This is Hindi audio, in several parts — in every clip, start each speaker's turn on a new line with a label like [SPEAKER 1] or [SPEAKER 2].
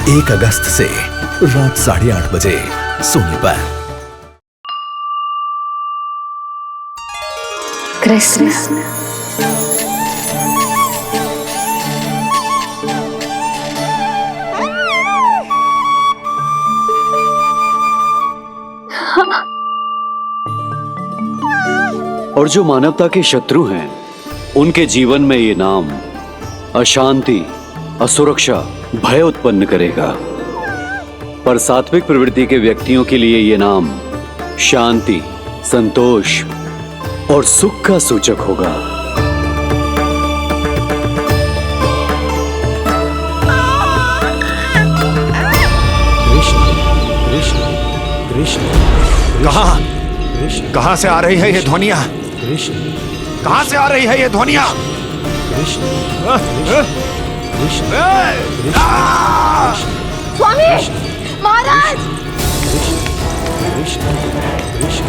[SPEAKER 1] 1 अगस्त से रात 8:30 बजे सोनी पर।
[SPEAKER 2] कृष्ण
[SPEAKER 3] और जो मानवता के शत्रु हैं, उनके जीवन में ये नाम अशांति, असुरक्षा, भय उत्पन्न करेगा। पर सात्विक प्रवृत्ति के व्यक्तियों के लिए ये नाम शांति, संतोष और सुख का सूचक होगा।
[SPEAKER 4] कृष्ण कृष्ण कृष्ण, कहां से आ रही है ये ध्वनियां? कृष्ण, कहां से आ रही है ये ध्वनियां? कृष्ण कृष्ण,
[SPEAKER 2] स्वामी महाराज,
[SPEAKER 4] कृष्ण कृष्ण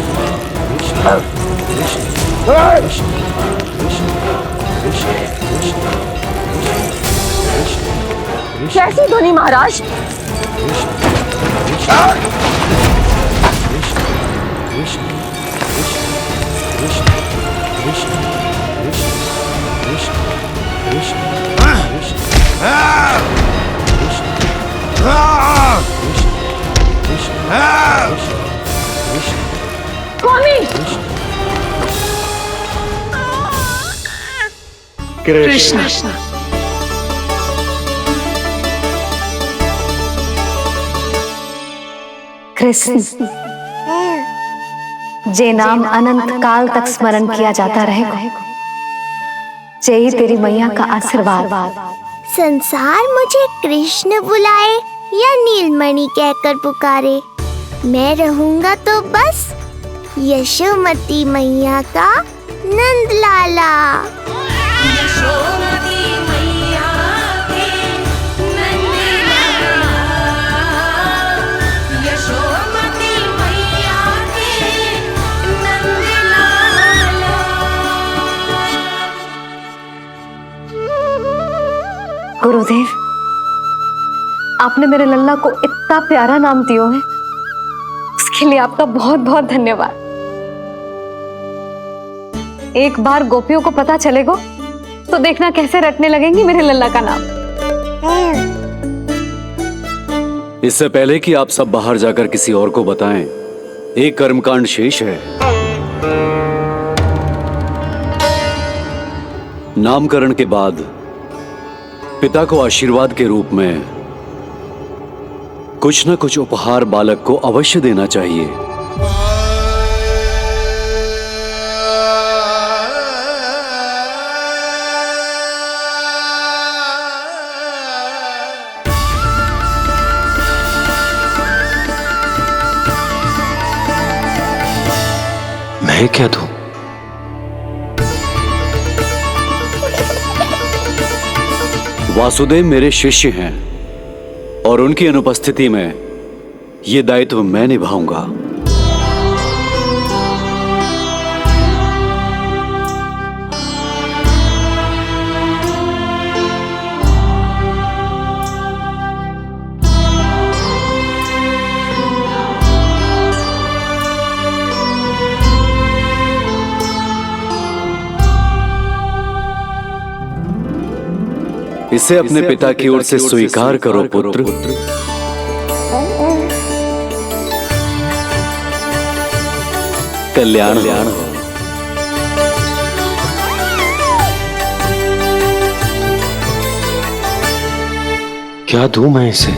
[SPEAKER 2] कैसी ध्वनि महाराज? स्वामी कृष्ण कृष्ण, जे नाम अनंत काल तक स्मरण किया जाता रहेगा, जे ही तेरी मैया का आशीर्वाद।
[SPEAKER 5] संसार मुझे कृष्ण बुलाए या नीलमणि कहकर पुकारे, मैं रहूंगा तो बस यशोमती मैया का नंद लाला।
[SPEAKER 6] यशोमती मैया के नंद लाला, यशोमती मैया के नंद लाला।
[SPEAKER 2] गुरुदेव, आपने मेरे लल्ला को इतना प्यारा नाम दिया है, उसके लिए आपका बहुत बहुत धन्यवाद। एक बार गोपियों को पता चलेगा तो देखना कैसे रटने लगेंगी मेरे लल्ला का नाम।
[SPEAKER 3] इससे पहले कि आप सब बाहर जाकर किसी और को बताएं, एक कर्मकांड शेष है। नामकरण के बाद पिता को आशीर्वाद के रूप में कुछ न कुछ उपहार बालक को अवश्य देना चाहिए।
[SPEAKER 4] मैं क्या दूं?
[SPEAKER 3] वासुदेव मेरे शिष्य हैं और उनकी अनुपस्थिति में यह दायित्व मैं निभाऊंगा। इसे अपने पिता की ओर से स्वीकार करो पुत्र। कल्याण हो।
[SPEAKER 4] क्या दूं मैं इसे?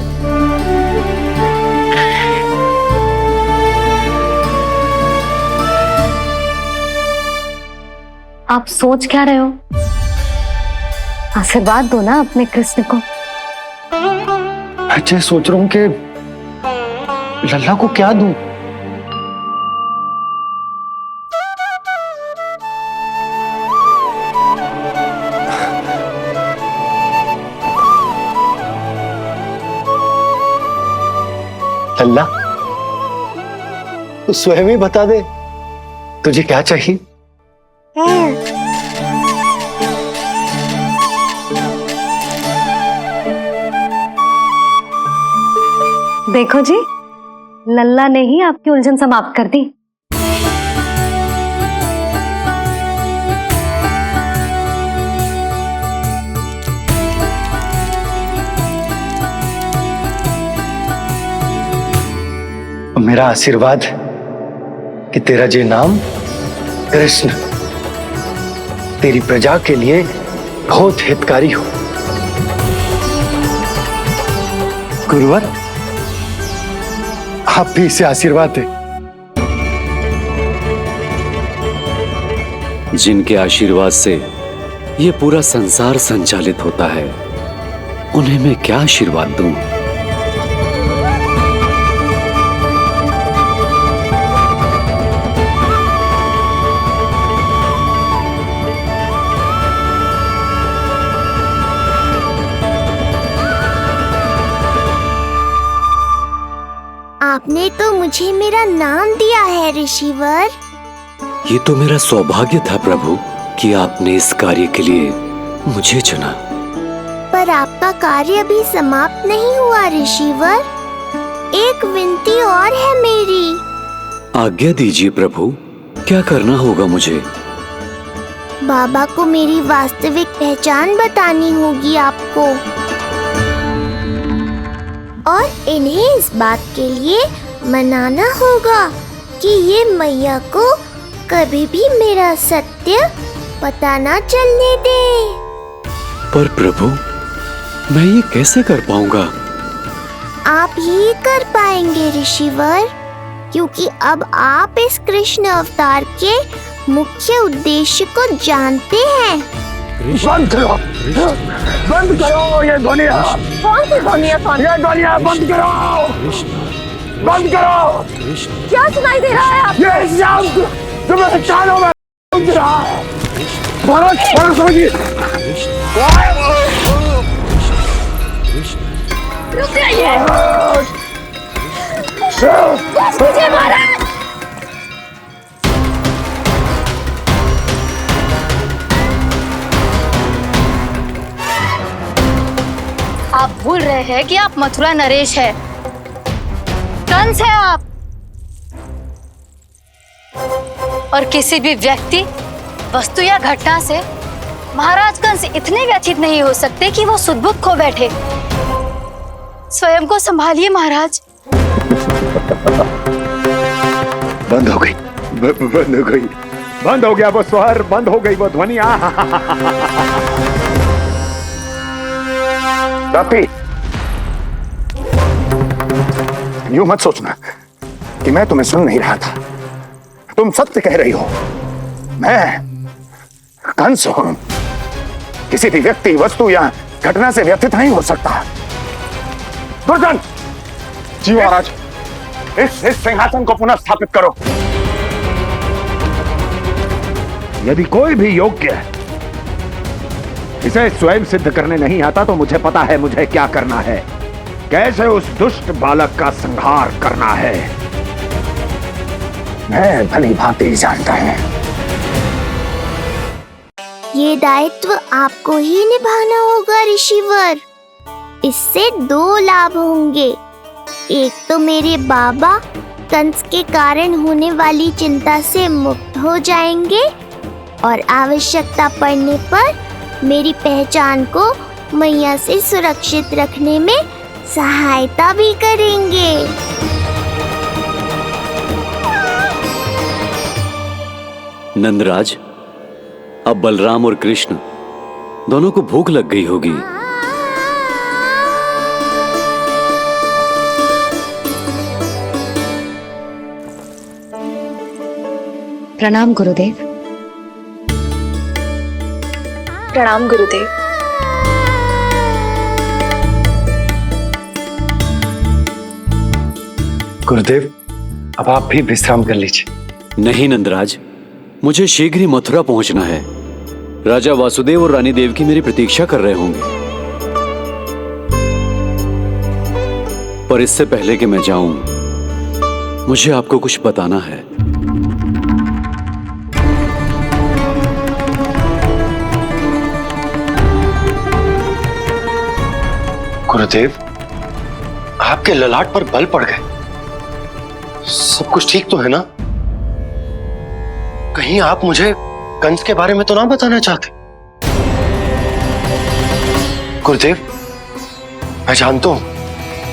[SPEAKER 2] आप सोच क्या रहे हो? आशीर्वाद दो ना अपने कृष्ण को।
[SPEAKER 4] अच्छा, सोच रहा हूं कि लल्ला को क्या दूं। लल्ला, तू स्वयं ही बता दे, तुझे क्या चाहिए?
[SPEAKER 2] देखो जी, लल्ला ने ही आपकी उलझन समाप्त कर दी।
[SPEAKER 7] मेरा आशीर्वाद कि तेरा ये नाम कृष्ण तेरी प्रजा के लिए बहुत हितकारी हो। गुरुवर, आप भी इसे आशीर्वाद दें।
[SPEAKER 3] जिनके आशीर्वाद से ये पूरा संसार संचालित होता है, उन्हें मैं क्या आशीर्वाद दूं?
[SPEAKER 5] आपने तो मुझे मेरा नाम दिया है ऋषिवर।
[SPEAKER 3] ये तो मेरा सौभाग्य था प्रभु कि आपने इस कार्य के लिए मुझे चुना।
[SPEAKER 5] पर आपका कार्य अभी समाप्त नहीं हुआ ऋषिवर। एक विनती और है मेरी।
[SPEAKER 3] आज्ञा दीजिए प्रभु, क्या करना होगा मुझे?
[SPEAKER 5] बाबा को मेरी वास्तविक पहचान बतानी होगी आपको, और इन्हें इस बात के लिए मनाना होगा कि ये मैया को कभी भी मेरा सत्य पता ना चलने दे।
[SPEAKER 3] पर प्रभु, मैं ये कैसे कर पाऊंगा?
[SPEAKER 5] आप ही कर पाएंगे ऋषिवर, क्योंकि अब आप इस कृष्ण अवतार के मुख्य उद्देश्य को जानते हैं।
[SPEAKER 7] बंद करो, बंद करो ये ध्वनिया।
[SPEAKER 5] कौन सी ध्वनिया?
[SPEAKER 7] ये ध्वनिया बंद करो, बंद करो।
[SPEAKER 5] क्या सुनाई दे रहा है आप?
[SPEAKER 7] ये शब्द तुम्हें कानों में गूंज रहा है। भरत भरत होगी।
[SPEAKER 5] रुक जाइए। मुझे मारा।
[SPEAKER 8] आप भूल रहे हैं कि आप मथुरा नरेश है, कंस है आप। और किसी भी व्यक्ति, वस्तु या घटना से महाराज कंस इतने व्यथित नहीं हो सकते कि वो सुदबुद खो बैठे। स्वयं को संभालिए महाराज।
[SPEAKER 4] बंद हो गई, बंद हो गई, बंद हो गया वो स्वर, बंद हो गई वो ध्वनिया। रापी, यूं मत सोचना कि मैं तुम्हें सुन नहीं रहा था। तुम सत्य कह रही हो। मैं कंस हूं। किसी भी व्यक्ति, वस्तु या घटना से व्यथित नहीं हो सकता। दुर्जन, जी महाराज, इस सिंहासन को पुनः स्थापित करो। यदि कोई भी योग्य इसे स्वयं सिद्ध करने नहीं आता तो मुझे पता है मुझे क्या करना है, कैसे उस दुष्ट बालक का संहार करना है। मैं भली भांति जानता हूं।
[SPEAKER 5] ये दायित्व आपको ही निभाना होगा ऋषिवर। इससे दो लाभ होंगे। एक तो मेरे बाबा कंस के कारण होने वाली चिंता से मुक्त हो जाएंगे, और आवश्यकता पड़ने पर मेरी पहचान को मैया से सुरक्षित रखने में सहायता भी करेंगे।
[SPEAKER 3] नंदराज, अब बलराम और कृष्ण दोनों को भूख लग गई होगी।
[SPEAKER 2] प्रणाम गुरुदेव।
[SPEAKER 8] प्रणाम गुरुदेव।
[SPEAKER 7] गुरुदेव, अब आप भी विश्राम कर लीजिए।
[SPEAKER 3] नहीं नंदराज, मुझे शीघ्र ही मथुरा पहुंचना है। राजा वासुदेव और रानी देवकी मेरी प्रतीक्षा कर रहे होंगे। पर इससे पहले कि मैं जाऊं, मुझे आपको कुछ बताना है।
[SPEAKER 7] गुरुदेव, आपके ललाट पर बल पड़ गए। सब कुछ ठीक तो है ना? कहीं आप मुझे कंस के बारे में तो ना बताना चाहते? गुरुदेव, मैं जानता हूं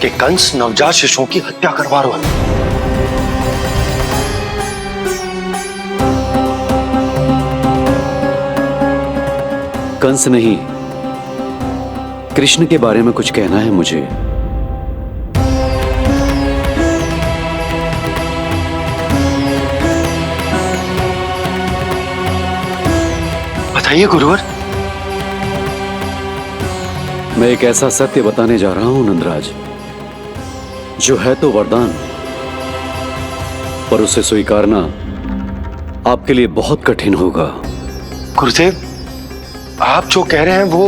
[SPEAKER 7] कि कंस नवजात शिशुओं की हत्या करवा रहा है।
[SPEAKER 3] कंस नहीं, कृष्ण के बारे में कुछ कहना है मुझे।
[SPEAKER 7] बताइए गुरुवर।
[SPEAKER 3] मैं एक ऐसा सत्य बताने जा रहा हूं नंदराज, जो है तो वरदान, पर उसे स्वीकारना आपके लिए बहुत कठिन होगा।
[SPEAKER 7] गुरुदेव, आप जो कह रहे हैं वो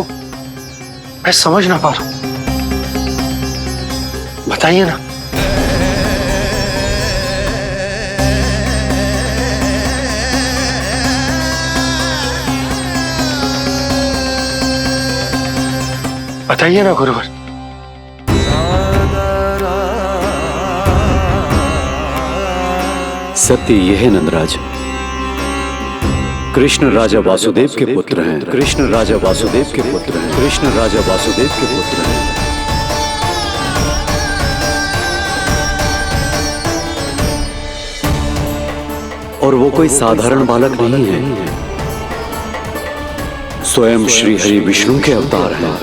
[SPEAKER 7] मैं समझ ना पा रहा हूं। बताइए ना। बताइए ना गुरुवर।
[SPEAKER 3] सत्य यह है नंदराज, कृष्ण राजा वासुदेव के पुत्र हैं। कृष्ण राजा वासुदेव के पुत्र हैं। कृष्ण राजा वासुदेव के पुत्र हैं। और वो कोई साधारण बालक नहीं है, स्वयं श्री हरि विष्णु के अवतार हैं।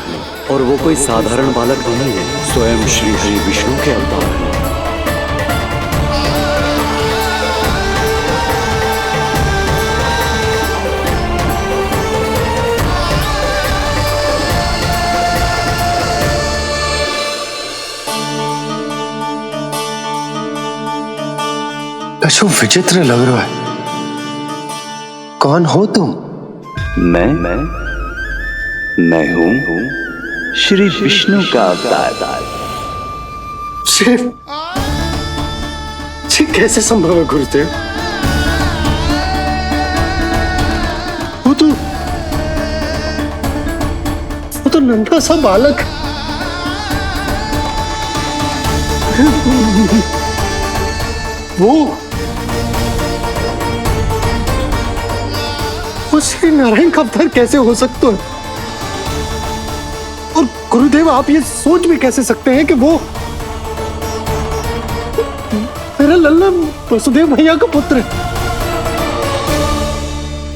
[SPEAKER 3] और वो कोई साधारण बालक नहीं है, स्वयं श्री हरि विष्णु के अवतार हैं।
[SPEAKER 7] कछु विचित्र लग रहा है। कौन हो तुम?
[SPEAKER 9] मैं हूं श्री विष्णु का अवतार।
[SPEAKER 7] ये कैसे संभव है गुरुदेव? वो तो नन्हा सा बालक वो श्री नारायण का अवतार कैसे हो सकता है? और गुरुदेव, आप ये सोच भी कैसे सकते हैं कि वो मेरा लल्ला वसुदेव भैया का पुत्र है?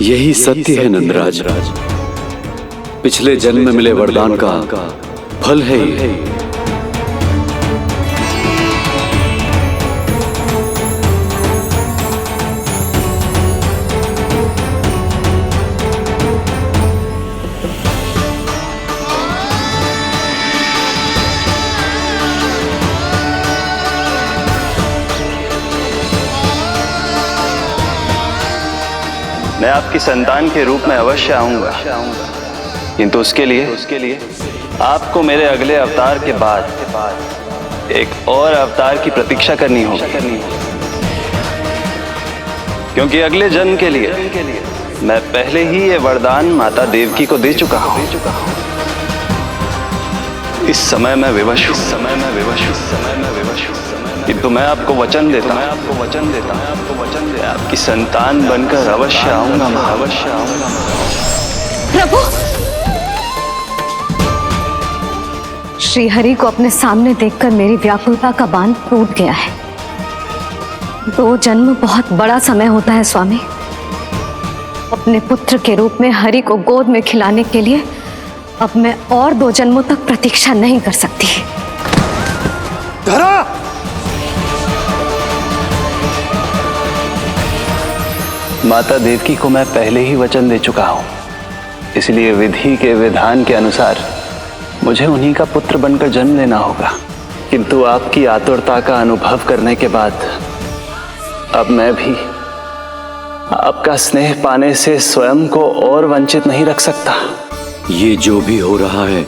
[SPEAKER 3] यही सत्य है नंदराज, पिछले जन्म में मिले वरदान का फल है ये।
[SPEAKER 9] मैं आपकी संतान के रूप में अवश्य आऊंगा, किंतु उसके लिए आपको मेरे अगले अवतार के बाद एक और अवतार की प्रतीक्षा करनी होगी, क्योंकि अगले जन्म के लिए मैं पहले ही ये वरदान माता देवकी को दे चुका हूं। इस समय मैं विवश हूं, किंतु मैं आपको वचन देता हूं, आपकी संतान बनकर अवश्य आऊंगा।
[SPEAKER 2] प्रभु, श्री हरि को अपने सामने देखकर मेरी व्याकुलता का बांध टूट गया है। 2 जन्म बहुत बड़ा समय होता है स्वामी। अपने पुत्र के रूप में हरि को गोद में खिलाने के लिए अब मैं और 2 जन्मों तक प्रतीक्षा नहीं कर सकती।
[SPEAKER 7] धरा!
[SPEAKER 9] माता देवकी को मैं पहले ही वचन दे चुका हूं, इसलिए विधि के विधान के अनुसार मुझे उन्हीं का पुत्र बनकर जन्म लेना होगा। किंतु आपकी आतुरता का अनुभव करने के बाद अब मैं भी आपका स्नेह पाने से स्वयं को और वंचित नहीं रख सकता।
[SPEAKER 3] ये जो भी हो रहा है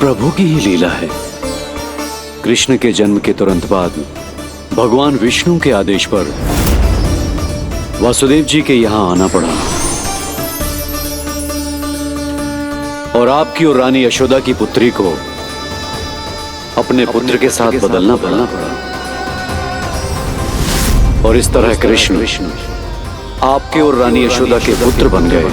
[SPEAKER 3] प्रभु की ही लीला है। कृष्ण के जन्म के तुरंत बाद भगवान विष्णु के आदेश पर वासुदेव जी के यहां आना पड़ा और आपकी और रानी यशोदा की पुत्री को अपने पुत्र के साथ बदलना पड़ा और इस तरह कृष्ण आपके और रानी यशोदा के पुत्र बन गए।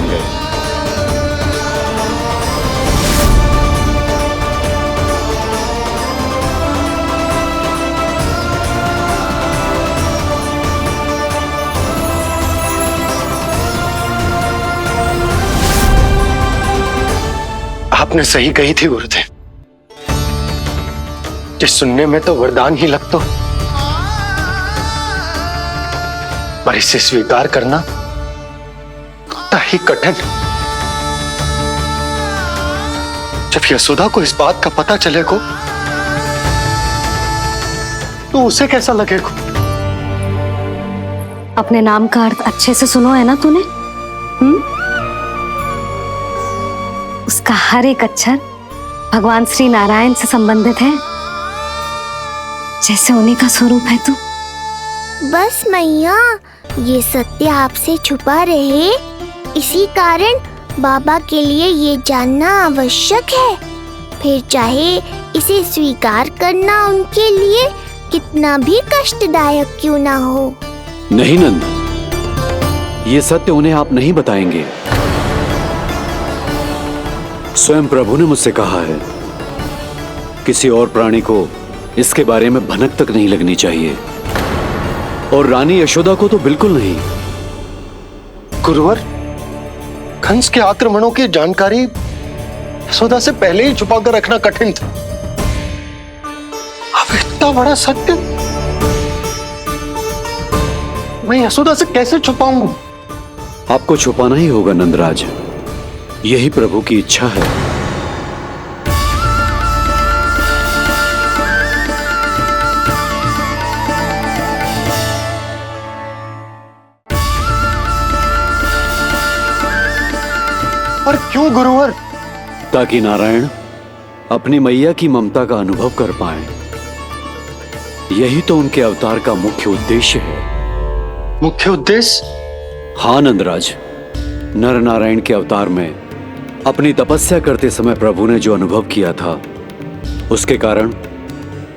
[SPEAKER 7] आपने सही कही थी गुरुदेव, जिस सुनने में तो वरदान ही लगता, पर इसे स्वीकार करना उतना ही कठिन। जब यशोदा को इस बात का पता चलेगा तो उसे कैसा लगेगा?
[SPEAKER 2] अपने नाम का अर्थ अच्छे से सुनो है ना तूने? उसका हर एक अक्षर भगवान श्री नारायण से संबंधित है, जैसे उन्हीं का स्वरूप है तू।
[SPEAKER 5] बस मैया, ये सत्य आपसे छुपा रहे, इसी कारण बाबा के लिए ये जानना आवश्यक है। फिर चाहे इसे स्वीकार करना उनके लिए कितना भी कष्टदायक क्यों ना हो।
[SPEAKER 3] नहीं नंद, ये सत्य उन्हें आप नहीं बताएंगे। स्वयं प्रभु ने मुझसे कहा है, किसी और प्राणी को इसके बारे में भनक तक नहीं लगनी चाहिए, और रानी यशोदा को तो बिल्कुल नहीं।
[SPEAKER 7] गुरुवर, कंस के आक्रमणों की जानकारी यशोदा से पहले ही छुपाकर रखना कठिन था। अब इतना बड़ा सत्य मैं यशोदा से कैसे छुपाऊंगा?
[SPEAKER 3] आपको छुपाना ही होगा नंदराज, यही प्रभु की इच्छा है।
[SPEAKER 7] पर क्यों गुरुवर?
[SPEAKER 3] ताकि नारायण अपनी मैया की ममता का अनुभव कर पाए। यही तो उनके अवतार का मुख्य उद्देश्य है।
[SPEAKER 7] मुख्य उद्देश्य?
[SPEAKER 3] हाँ नंदराज, नर नारायण के अवतार में अपनी तपस्या करते समय प्रभु ने जो अनुभव किया था, उसके कारण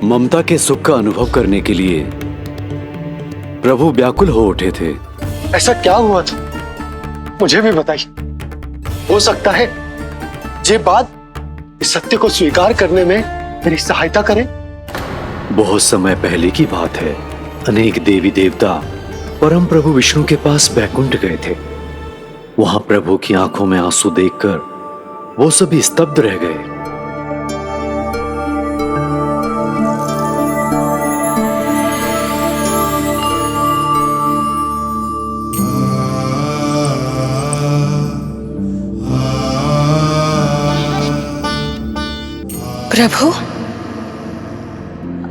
[SPEAKER 3] ममता के सुख का अनुभव करने के लिए प्रभु व्याकुल हो उठे थे।
[SPEAKER 7] ऐसा क्या हुआ था, मुझे भी बताइए। हो सकता है ये बात इस सत्य को स्वीकार करने में मेरी सहायता करे।
[SPEAKER 3] बहुत समय पहले की बात है, अनेक देवी देवता परम प्रभु विष्णु के पास बैकुंठ गए थे। वहां प्रभु की आंखों में आंसू देखकर वो सभी स्तब्ध रह गए।
[SPEAKER 10] प्रभु,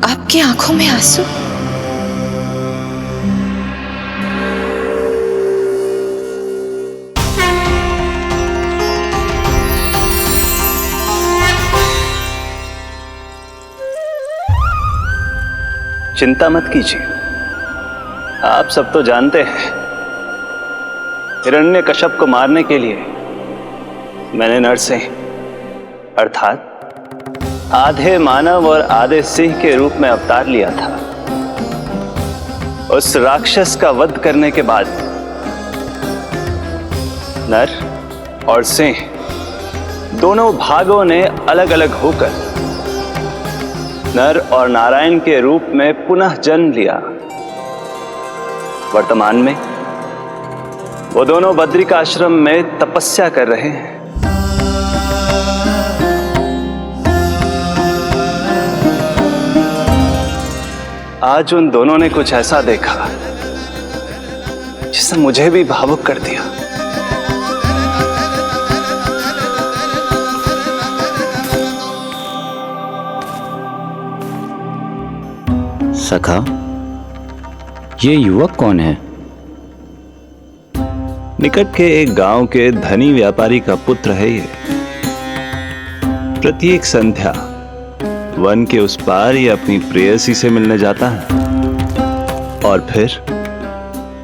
[SPEAKER 10] आपकी आंखों में आंसू?
[SPEAKER 9] चिंता मत कीजिए, आप सब तो जानते हैं, हिरण्यकश्यप को मारने के लिए मैंने नरसिंह अर्थात आधे मानव और आधे सिंह के रूप में अवतार लिया था। उस राक्षस का वध करने के बाद नर और सिंह दोनों भागों ने अलग अलग होकर नर और नारायण के रूप में पुनः जन्म लिया। वर्तमान में वो दोनों बद्रिकाश्रम में तपस्या कर रहे हैं। आज उन दोनों ने कुछ ऐसा देखा जिसने मुझे भी भावुक कर दिया।
[SPEAKER 11] सखा, ये युवक कौन है?
[SPEAKER 9] निकट के एक गांव के धनी व्यापारी का पुत्र है ये। प्रत्येक संध्या वन के उस पार ये अपनी प्रेयसी से मिलने जाता है और फिर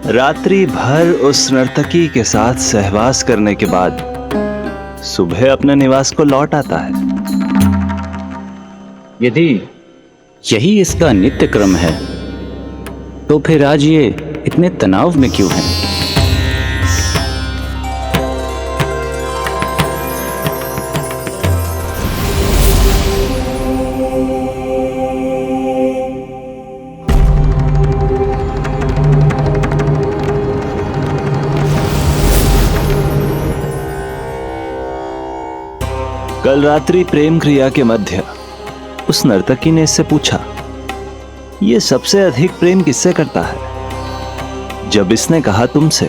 [SPEAKER 9] रात्रि भर उस नर्तकी के साथ सहवास करने के बाद सुबह अपने निवास को लौट आता है।
[SPEAKER 11] यदि यही इसका नित्य क्रम है, तो फिर आज ये इतने तनाव में क्यों है?
[SPEAKER 9] कल रात्रि प्रेम क्रिया के मध्य उस नर्तकी ने इससे पूछा, ये सबसे अधिक प्रेम किससे करता है? जब इसने कहा तुमसे,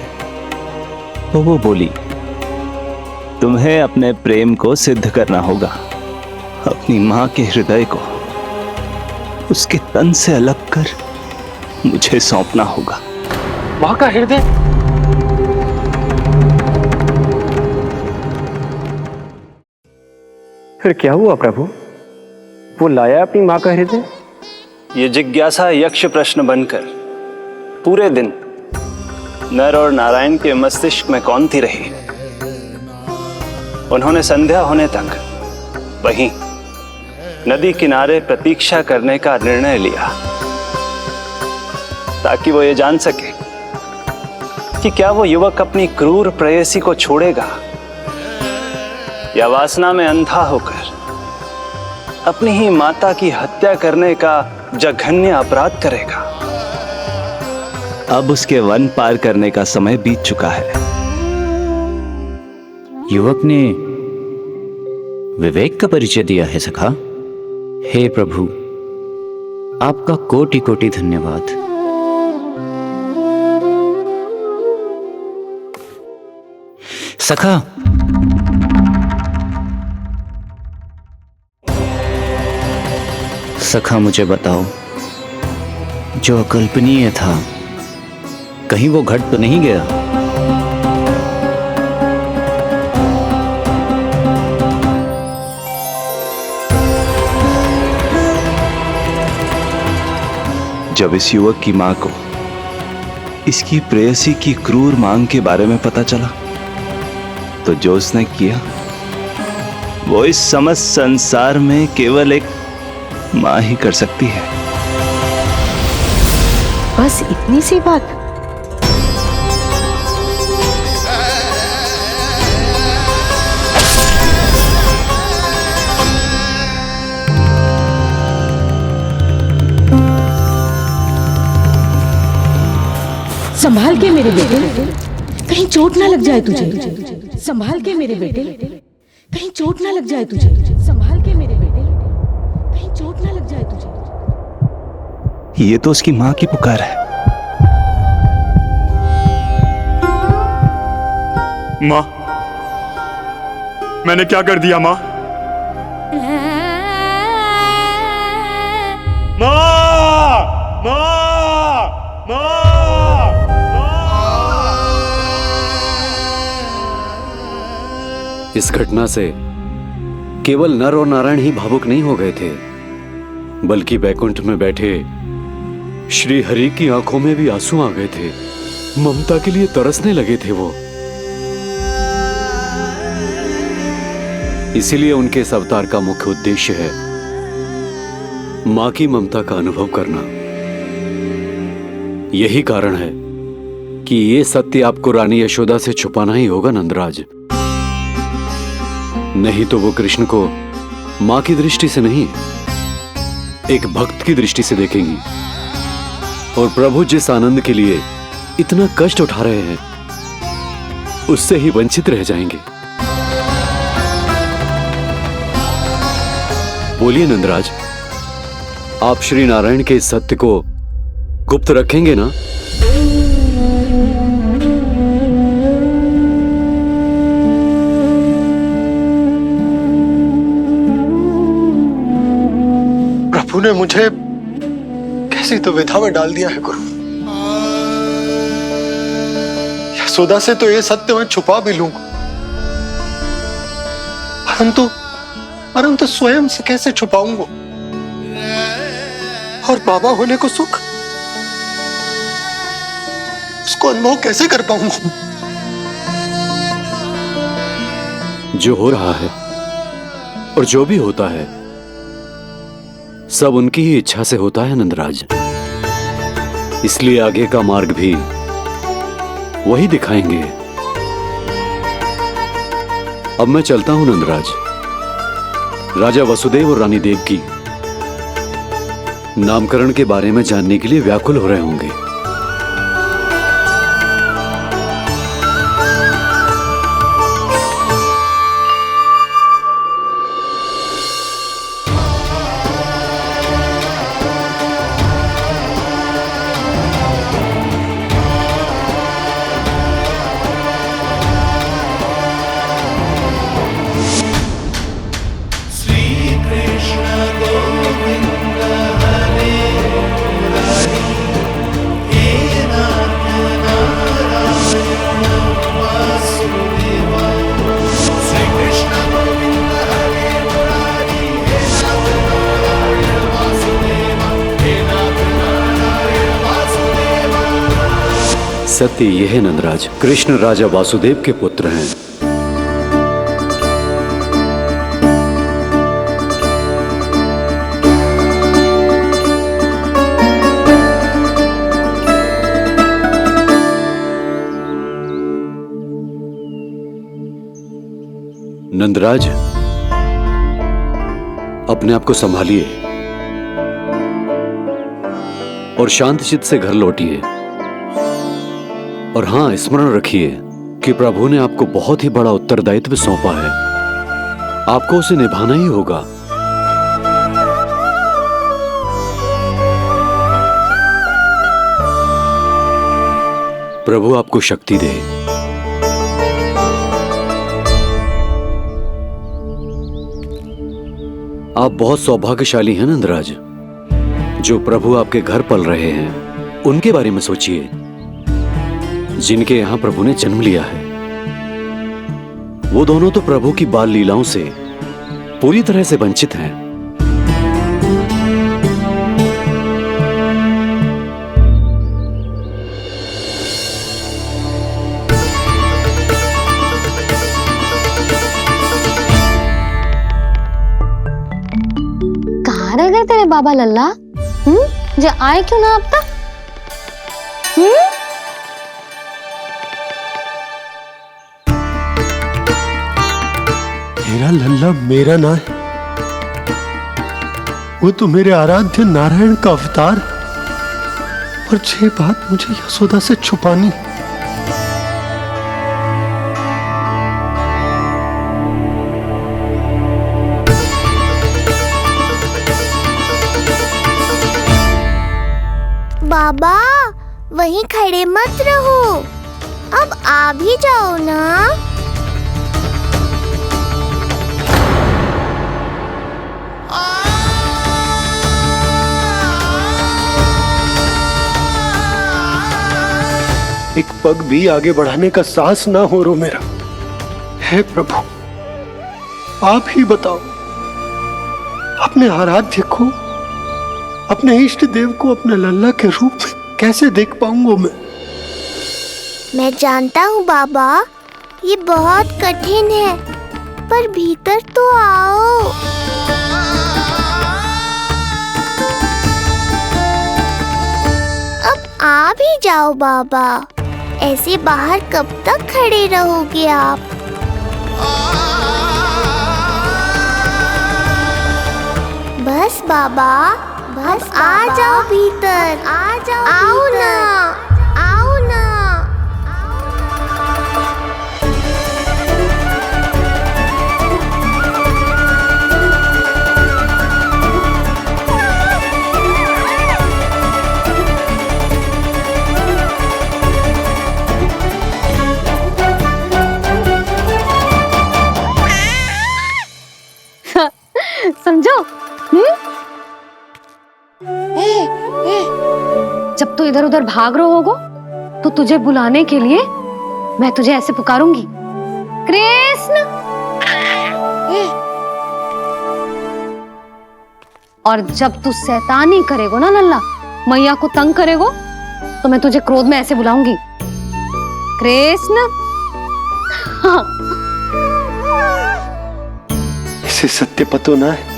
[SPEAKER 9] तो वो बोली, तुम्हें अपने प्रेम को सिद्ध करना होगा। अपनी मां के हृदय को उसके तन से अलग कर मुझे सौंपना होगा।
[SPEAKER 7] मां का हृदय? फिर क्या हुआ प्रभु? वो लाया अपनी मां का हृदय?
[SPEAKER 9] ये जिज्ञासा यक्ष प्रश्न बनकर पूरे दिन नर और नारायण के मस्तिष्क में कौंधती रही। उन्होंने संध्या होने तक वहीं नदी किनारे प्रतीक्षा करने का निर्णय लिया, ताकि वो ये जान सके कि क्या वो युवक अपनी क्रूर प्रेयसी को छोड़ेगा या वासना में अंधा होकर अपनी ही माता की हत्या करने का जघन्य अपराध करेगा। अब उसके वन पार करने का समय बीत चुका है।
[SPEAKER 11] युवक ने विवेक का परिचय दिया है सखा। हे प्रभु, आपका कोटि कोटि धन्यवाद। सखा, सखा मुझे बताओ, जो अकल्पनीय था कहीं वो घट तो नहीं गया?
[SPEAKER 9] जब इस युवक की मां को इसकी प्रेयसी की क्रूर मांग के बारे में पता चला, तो जो उसने किया वो इस समस्त संसार में केवल एक मां ही कर सकती है।
[SPEAKER 10] बस इतनी सी बात? संभाल के मेरे बेटे, कहीं चोट ना लग जाए तुझे। संभाल के मेरे बेटे, कहीं चोट ना लग जाए तुझे। संभाल के मेरे बेटे, कहीं चोट ना लग जाए तुझे।
[SPEAKER 9] ये तो उसकी मां की पुकार है।
[SPEAKER 4] मां, मैंने क्या कर दिया मां? मां! मां! मां!
[SPEAKER 3] इस घटना से केवल नर और नारायण ही भावुक नहीं हो गए थे, बल्कि बैकुंठ में बैठे श्री हरि की आंखों में भी आंसू आ गए थे। ममता के लिए तरसने लगे थे वो। इसीलिए उनके इस अवतार का मुख्य उद्देश्य है मां की ममता का अनुभव करना। यही कारण है कि ये सत्य आपको रानी यशोदा से छुपाना ही होगा नंदराज। नहीं तो वो कृष्ण को मां की दृष्टि से नहीं, एक भक्त की दृष्टि से देखेंगी, और प्रभु जिस आनंद के लिए इतना कष्ट उठा रहे हैं उससे ही वंचित रह जाएंगे। बोलिए नंदराज, आप श्री नारायण के इस सत्य को गुप्त रखेंगे ना?
[SPEAKER 7] प्रभु ने मुझे कैसी दुविधा में डाल दिया है गुरु। यशोदा से तो ये सत्य मैं छुपा भी लूंगा, परंतु स्वयं से कैसे छुपाऊंगा? और बाबा होने को सुख, उसको अनुभव कैसे कर पाऊंगा?
[SPEAKER 3] जो हो रहा है और जो भी होता है सब उनकी ही इच्छा से होता है नंदराज, इसलिए आगे का मार्ग भी वही दिखाएंगे। अब मैं चलता हूं नंदराज। राजा वसुदेव और रानी देवकी नामकरण के बारे में जानने के लिए व्याकुल हो रहे होंगे। सत्य यह है नंदराज, कृष्ण राजा वासुदेव के पुत्र हैं। नंदराज, अपने आप को संभालिए और शांत चित्त से घर लौटिए। और हां, स्मरण रखिए कि प्रभु ने आपको बहुत ही बड़ा उत्तरदायित्व सौंपा है, आपको उसे निभाना ही होगा। प्रभु आपको शक्ति दे। आप बहुत सौभाग्यशाली हैं नंदराज। जो प्रभु आपके घर पल रहे हैं उनके बारे में सोचिए, जिनके यहां प्रभु ने जन्म लिया है। वो दोनों तो प्रभु की बाल लीलाओं से पूरी तरह से वंचित हैं।
[SPEAKER 2] कहाँ रह गए तेरे बाबा लल्ला? जे आए क्यों ना अब तक?
[SPEAKER 7] मेरा लल्ला मेरा ना है, वो तो मेरे आराध्य नारायण का अवतार है। और ये बात मुझे यशोदा से छुपानी।
[SPEAKER 5] बाबा वहीं खड़े मत रहो, अब आ भी जाओ ना।
[SPEAKER 7] एक पग भी आगे बढ़ाने का साहस ना हो रो मेरा। हे प्रभु, आप ही बताओ, अपने आराध्य को, अपने इष्ट देव को अपने लल्ला के रूप में कैसे देख पाऊंगा
[SPEAKER 5] मैं जानता हूँ बाबा, ये बहुत कठिन है, पर भीतर तो आओ। अब आ भी जाओ बाबा, ऐसे बाहर कब तक खड़े रहोगे आप? बस बाबा, बस आ जाओ भीतर, आ जाओ, आओ ना, आओ ना।
[SPEAKER 2] समझो? जब तू इधर उधर भाग रहा होगा तो तुझे बुलाने के लिए मैं तुझे ऐसे पुकारूंगी, कृष्ण। और जब तू शैतानी करेगो ना लल्ला, मैया को तंग करेगो, तो मैं तुझे क्रोध में ऐसे बुलाऊंगी, कृष्ण।
[SPEAKER 7] इसे सत्य पतो ना है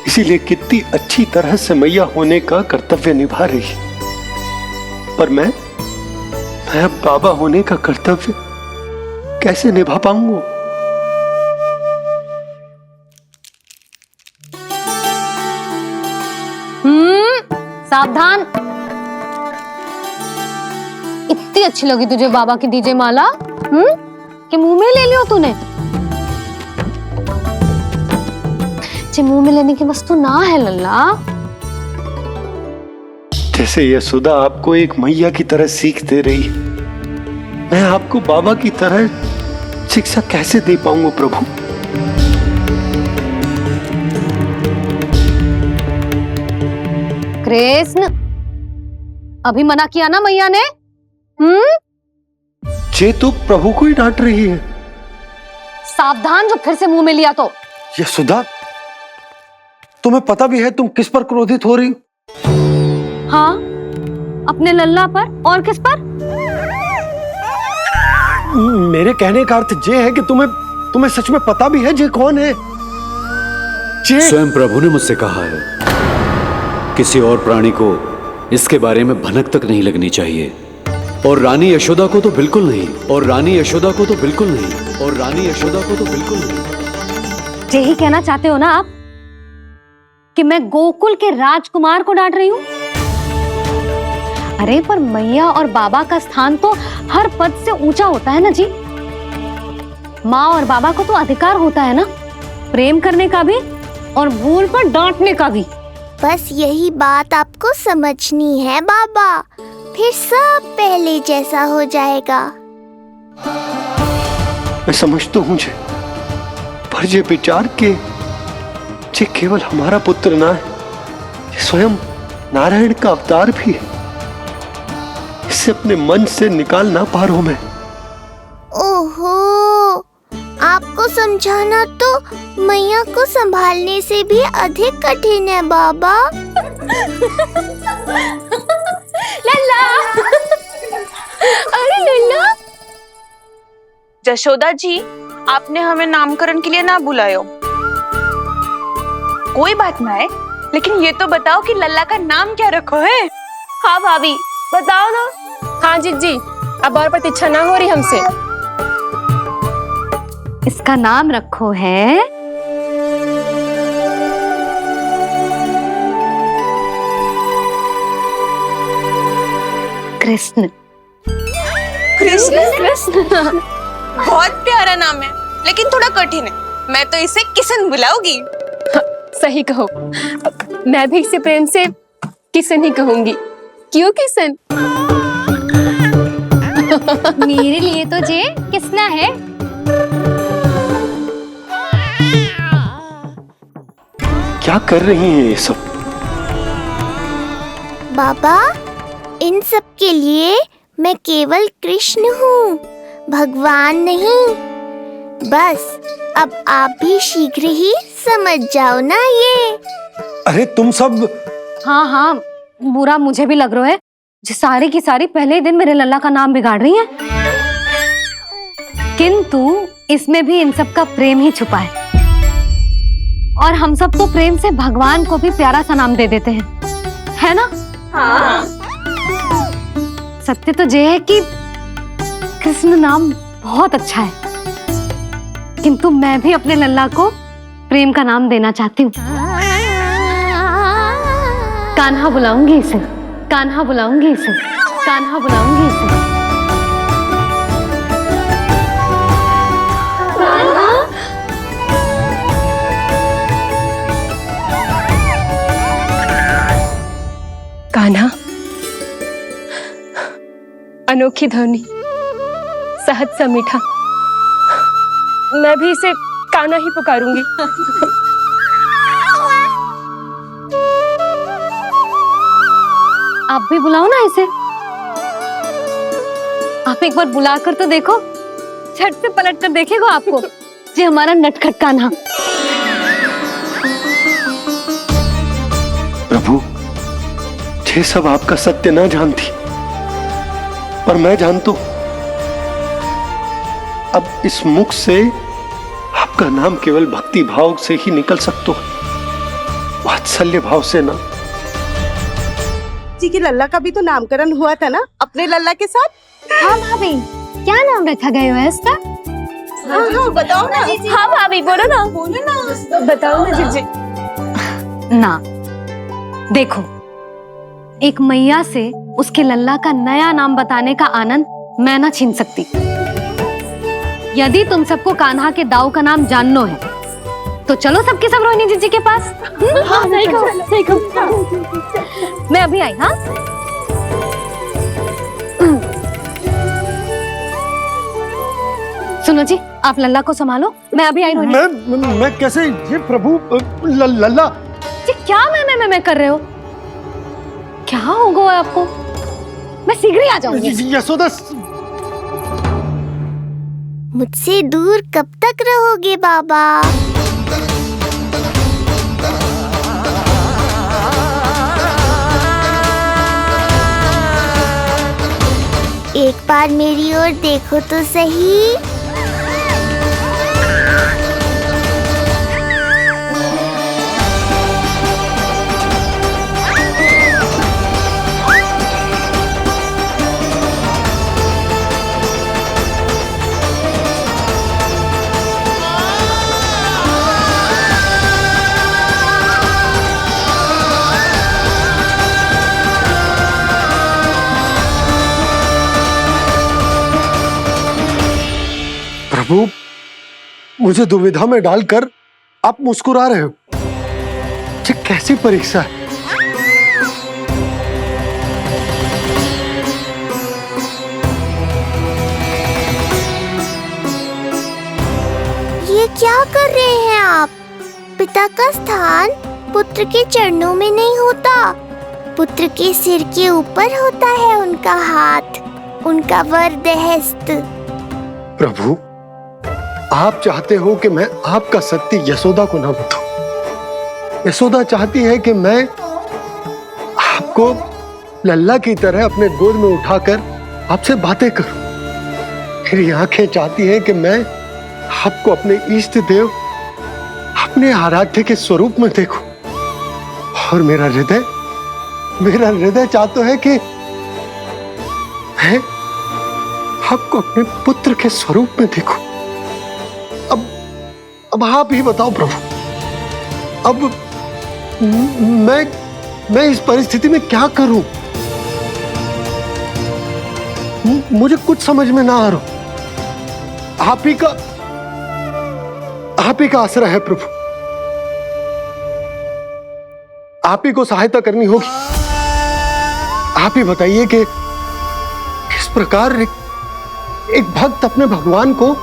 [SPEAKER 7] इसीलिए कितनी अच्छी तरह से मैया होने का कर्तव्य निभा रही है। पर मैं अब बाबा होने का कर्तव्य कैसे निभा पाऊंगा?
[SPEAKER 2] सावधान। इतनी अच्छी लगी तुझे बाबा की दीजे माला कि मुंह में ले लियो तूने? मुंह में लेने की वस्तु ना है लल्ला।
[SPEAKER 7] जैसे यशोदा आपको एक मैया की तरह सीख दे रही है, मैं आपको बाबा की तरह शिक्षा कैसे दे पाऊंगा प्रभु?
[SPEAKER 2] कृष्ण, अभी मना किया ना मैया ने?
[SPEAKER 7] ये तो प्रभु को ही डांट रही है।
[SPEAKER 2] सावधान, जो फिर से मुंह में लिया तो।
[SPEAKER 7] यशोदा, तुम्हें पता भी है तुम किस पर क्रोधित हो रही हो?
[SPEAKER 2] हाँ, अपने लल्ला पर। और किस पर?
[SPEAKER 7] मेरे कहने का अर्थ ये है कि तुम्हें सच में पता भी है ये कौन है?
[SPEAKER 3] स्वयं प्रभु ने मुझसे कहा है, किसी और प्राणी को इसके बारे में भनक तक नहीं लगनी चाहिए। और रानी यशोदा को तो बिल्कुल नहीं। और रानी यशोदा को तो बिल्कुल नहीं। और रानी यशोदा को तो बिल्कुल नहीं।
[SPEAKER 2] यही कहना चाहते हो ना आप कि मैं गोकुल के राजकुमार को डांट रही हूँ? अरे पर मैया और बाबा का स्थान तो हर पद से ऊंचा होता है ना जी। माँ और बाबा को तो अधिकार होता है ना प्रेम करने का भी और भूल पर डांटने का भी।
[SPEAKER 5] बस यही बात आपको समझनी है बाबा, फिर सब पहले जैसा हो जाएगा।
[SPEAKER 7] मैं समझता हूँ जे, पर ये विचार के ये केवल हमारा पुत्र ना है, ये स्वयं नारायण का अवतार भी है। इसे अपने मन से निकाल ना पा रहा हूं मैं।
[SPEAKER 5] ओहो, आपको समझाना तो मैया को संभालने से भी अधिक कठिन है बाबा।
[SPEAKER 8] लल्ला, अरे लल्ला।
[SPEAKER 12] जशोदा जी, आपने हमें नामकरण के लिए ना बुलायो। कोई बात ना है, लेकिन ये तो बताओ कि लल्ला का नाम क्या रखो है?
[SPEAKER 8] हाँ भाभी, बताओ ना।
[SPEAKER 13] हाँ जी, अब और प्रतीक्षा ना हो रही हमसे।
[SPEAKER 2] इसका नाम रखो है कृष्ण।
[SPEAKER 12] कृष्ण? बहुत प्यारा नाम है, लेकिन थोड़ा कठिन है। मैं तो इसे किशन बुलाऊंगी।
[SPEAKER 13] सही कहो, मैं भी इसे प्रेम से किशन ही कहूंगी। क्यों किशन?
[SPEAKER 8] मेरे लिए तो जे किसना है।
[SPEAKER 7] क्या कर रही हैं ये सब?
[SPEAKER 5] बाबा, इन सब के लिए मैं केवल कृष्ण हूँ, भगवान नहीं। बस अब आप भी शीघ्र ही समझ जाओ ना ये।
[SPEAKER 7] अरे तुम सब।
[SPEAKER 2] हाँ हाँ, बुरा मुझे भी लग रहा है, जो सारी की सारी पहले ही दिन मेरे लल्ला का नाम बिगाड़ रही हैं। किंतु इसमें भी इन सब का प्रेम ही छुपा है। और हम सब तो प्रेम से भगवान को भी प्यारा सा नाम दे देते हैं, है ना?
[SPEAKER 12] हाँ।
[SPEAKER 2] सत्य तो ये है कि कृष्ण नाम बहुत अच्छा है, किंतु मैं भी अपने लल्ला को प्रेम का नाम देना चाहती हूँ। कान्हा बुलाऊंगी इसे, कान्हा बुलाऊंगी इसे, कान्हा बुलाऊंगी इसे।
[SPEAKER 13] कान्हा, अनोखी ध्वनि, सहज सा मीठा। मैं भी इसे कान्हा ही पुकारूंगी।
[SPEAKER 2] आप भी बुलाओ ना इसे। आप एक बार बुला कर तो देखो, झट से पलट कर देखेगा आपको ये हमारा नटखट कान्हा।
[SPEAKER 7] प्रभु, ये सब आपका सत्य ना जानती, पर मैं जानता हूं। अब इस मुख से आपका नाम केवल भक्ति भाव से ही निकल सकता है। वात्सल्य भाव से ना।
[SPEAKER 14] जी की लल्ला का भी तो नामकरण हुआ था ना अपने लल्ला के साथ।
[SPEAKER 2] हाँ भाभी, क्या नाम रखा गया है इसका?
[SPEAKER 14] हाँ बताओ ना।
[SPEAKER 13] हाँ भाभी बोलो ना बताओ ना जीजी।
[SPEAKER 2] ना देखो, एक मैया से उसके लल्ला का नया नाम बताने का आनंद मैं ना छीन सकती। यदि तुम सबको कान्हा के दाऊ का नाम जानना है तो चलो सबके सब रोहिणी जीजी के पास।
[SPEAKER 13] हाँ सही कहो।
[SPEAKER 2] मैं अभी आई। हाँ सुनो जी, आप लल्ला को संभालो, मैं अभी आई। रोहिणी
[SPEAKER 7] मैं कैसे? ये प्रभु लल्ला
[SPEAKER 2] जी, क्या मैं कर रहे हो? क्या हो गया आपको? मैं शीघ्र ही आ जाऊंगी।
[SPEAKER 7] यशोदा,
[SPEAKER 5] मुझसे दूर कब तक रहोगे बाबा? एक बार मेरी ओर देखो तो सही।
[SPEAKER 7] प्रभु, मुझे दुविधा में डालकर आप मुस्कुरा रहे हो। ये कैसी परीक्षा है?
[SPEAKER 5] ये क्या कर रहे हैं आप? पिता का स्थान पुत्र के चरणों में नहीं होता, पुत्र के सिर के ऊपर होता है उनका हाथ, उनका वरदहस्त।
[SPEAKER 7] प्रभु, आप चाहते हो कि मैं आपका सत्य यशोदा को ना बताऊं। यशोदा चाहती है कि मैं आपको लल्ला की तरह अपने गोद में उठाकर आपसे बातें करूं। मेरी आंखें चाहती हैं कि मैं आपको अपने इष्ट देव, अपने आराध्य के स्वरूप में देखूं। और मेरा हृदय चाहता है कि मैं आपको अपने पुत्र के स्वरूप में देखूं। अब आप ही बताओ प्रभु, अब मैं इस परिस्थिति में क्या करूं? मुझे कुछ समझ में ना आ रहा। आप ही का आसरा है प्रभु। आप ही को सहायता करनी होगी। आप ही बताइए कि किस प्रकार एक भक्त अपने भगवान को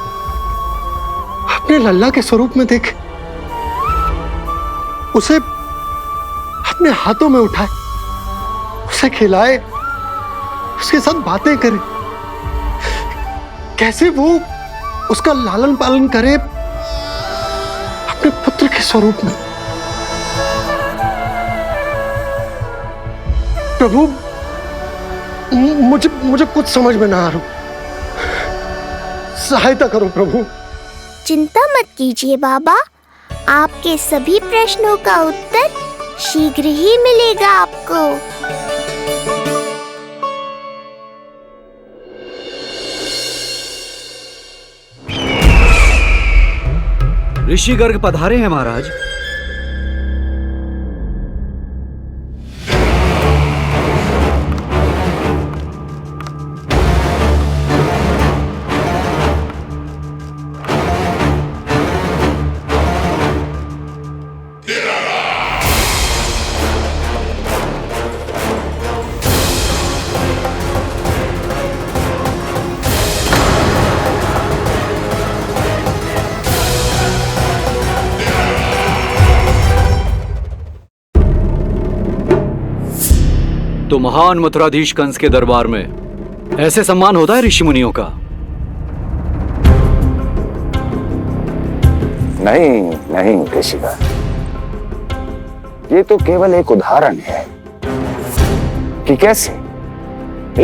[SPEAKER 7] अपने लल्ला के स्वरूप में देखे, उसे अपने हाथों में उठाए, उसे खिलाए, उसके साथ बातें करे, कैसे वो उसका लालन पालन करे अपने पुत्र के स्वरूप में। प्रभु, मुझे कुछ समझ में ना आ रहा। सहायता करो प्रभु।
[SPEAKER 5] चिंता मत कीजिए बाबा, आपके सभी प्रश्नों का उत्तर शीघ्र ही मिलेगा आपको।
[SPEAKER 3] ऋषि गर्ग पधारे हैं महाराज। तो महान मथुराधीश कंस के दरबार में ऐसे सम्मान होता है ऋषि मुनियों का?
[SPEAKER 15] नहीं ऋषिवर, ये तो केवल एक उदाहरण है कि कैसे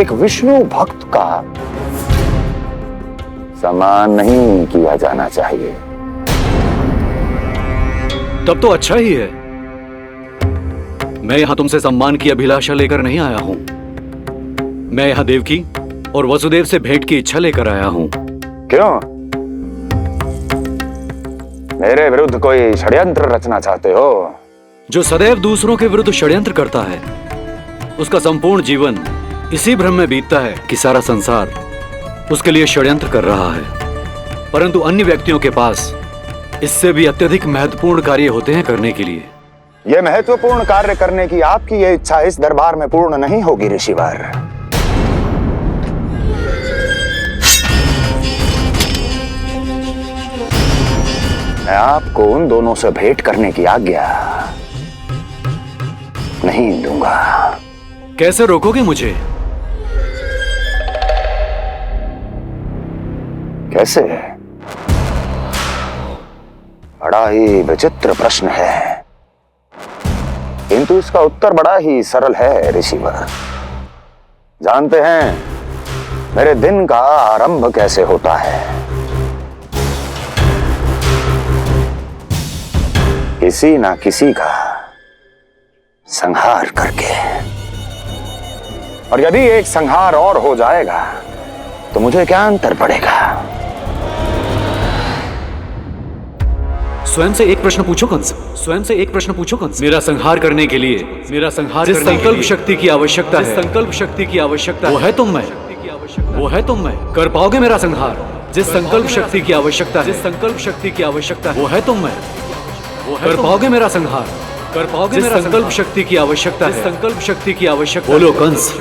[SPEAKER 15] एक विष्णु भक्त का सम्मान नहीं किया जाना चाहिए।
[SPEAKER 3] तब तो अच्छा ही है। मैं यहाँ तुमसे सम्मान की अभिलाषा लेकर नहीं आया हूँ। मैं यहाँ देवकी और वसुदेव से भेंट की इच्छा लेकर आया हूँ।
[SPEAKER 15] क्यों? मेरे विरुद्ध कोई षड्यंत्र रचना चाहते हो?
[SPEAKER 3] जो सदैव दूसरों के विरुद्ध षड्यंत्र करता है, उसका संपूर्ण जीवन इसी भ्रम में बीतता है कि सारा संसार उसके लिए षड्यंत्र कर रहा है। परंतु अन्य व्यक्तियों के पास इससे भी अत्यधिक महत्वपूर्ण कार्य होते हैं करने के लिए।
[SPEAKER 15] यह महत्वपूर्ण कार्य करने की आपकी यह इच्छा इस दरबार में पूर्ण नहीं होगी ऋषिवर। मैं आपको उन दोनों से भेंट करने की आज्ञा नहीं दूंगा।
[SPEAKER 3] कैसे रोकोगे मुझे?
[SPEAKER 15] कैसे? बड़ा ही विचित्र प्रश्न है, किंतु इसका उत्तर बड़ा ही सरल है ऋषिवर। जानते हैं मेरे दिन का आरंभ कैसे होता है? किसी ना किसी का संहार करके। और यदि एक संहार और हो जाएगा तो मुझे क्या अंतर पड़ेगा?
[SPEAKER 3] स्वयं से एक प्रश्न पूछो कंस। स्वयं से एक प्रश्न पूछो कंस। मेरा संहार करने के लिए, मेरा संहार जिस संकल्प शक्ति की आवश्यकता है, संकल्प शक्ति की आवश्यकता वो है तुम में, वो है तुम में। कर पाओगे मेरा संहार? जिस संकल्प शक्ति की आवश्यकता है, जिस संकल्प शक्ति की आवश्यकता है वो है तुम में। कर पाओगे मेरा संहार? कर पाओगे मेरा संकल्प शक्ति की आवश्यकता है, संकल्प शक्ति की आवश्यकता। बोलो कंस,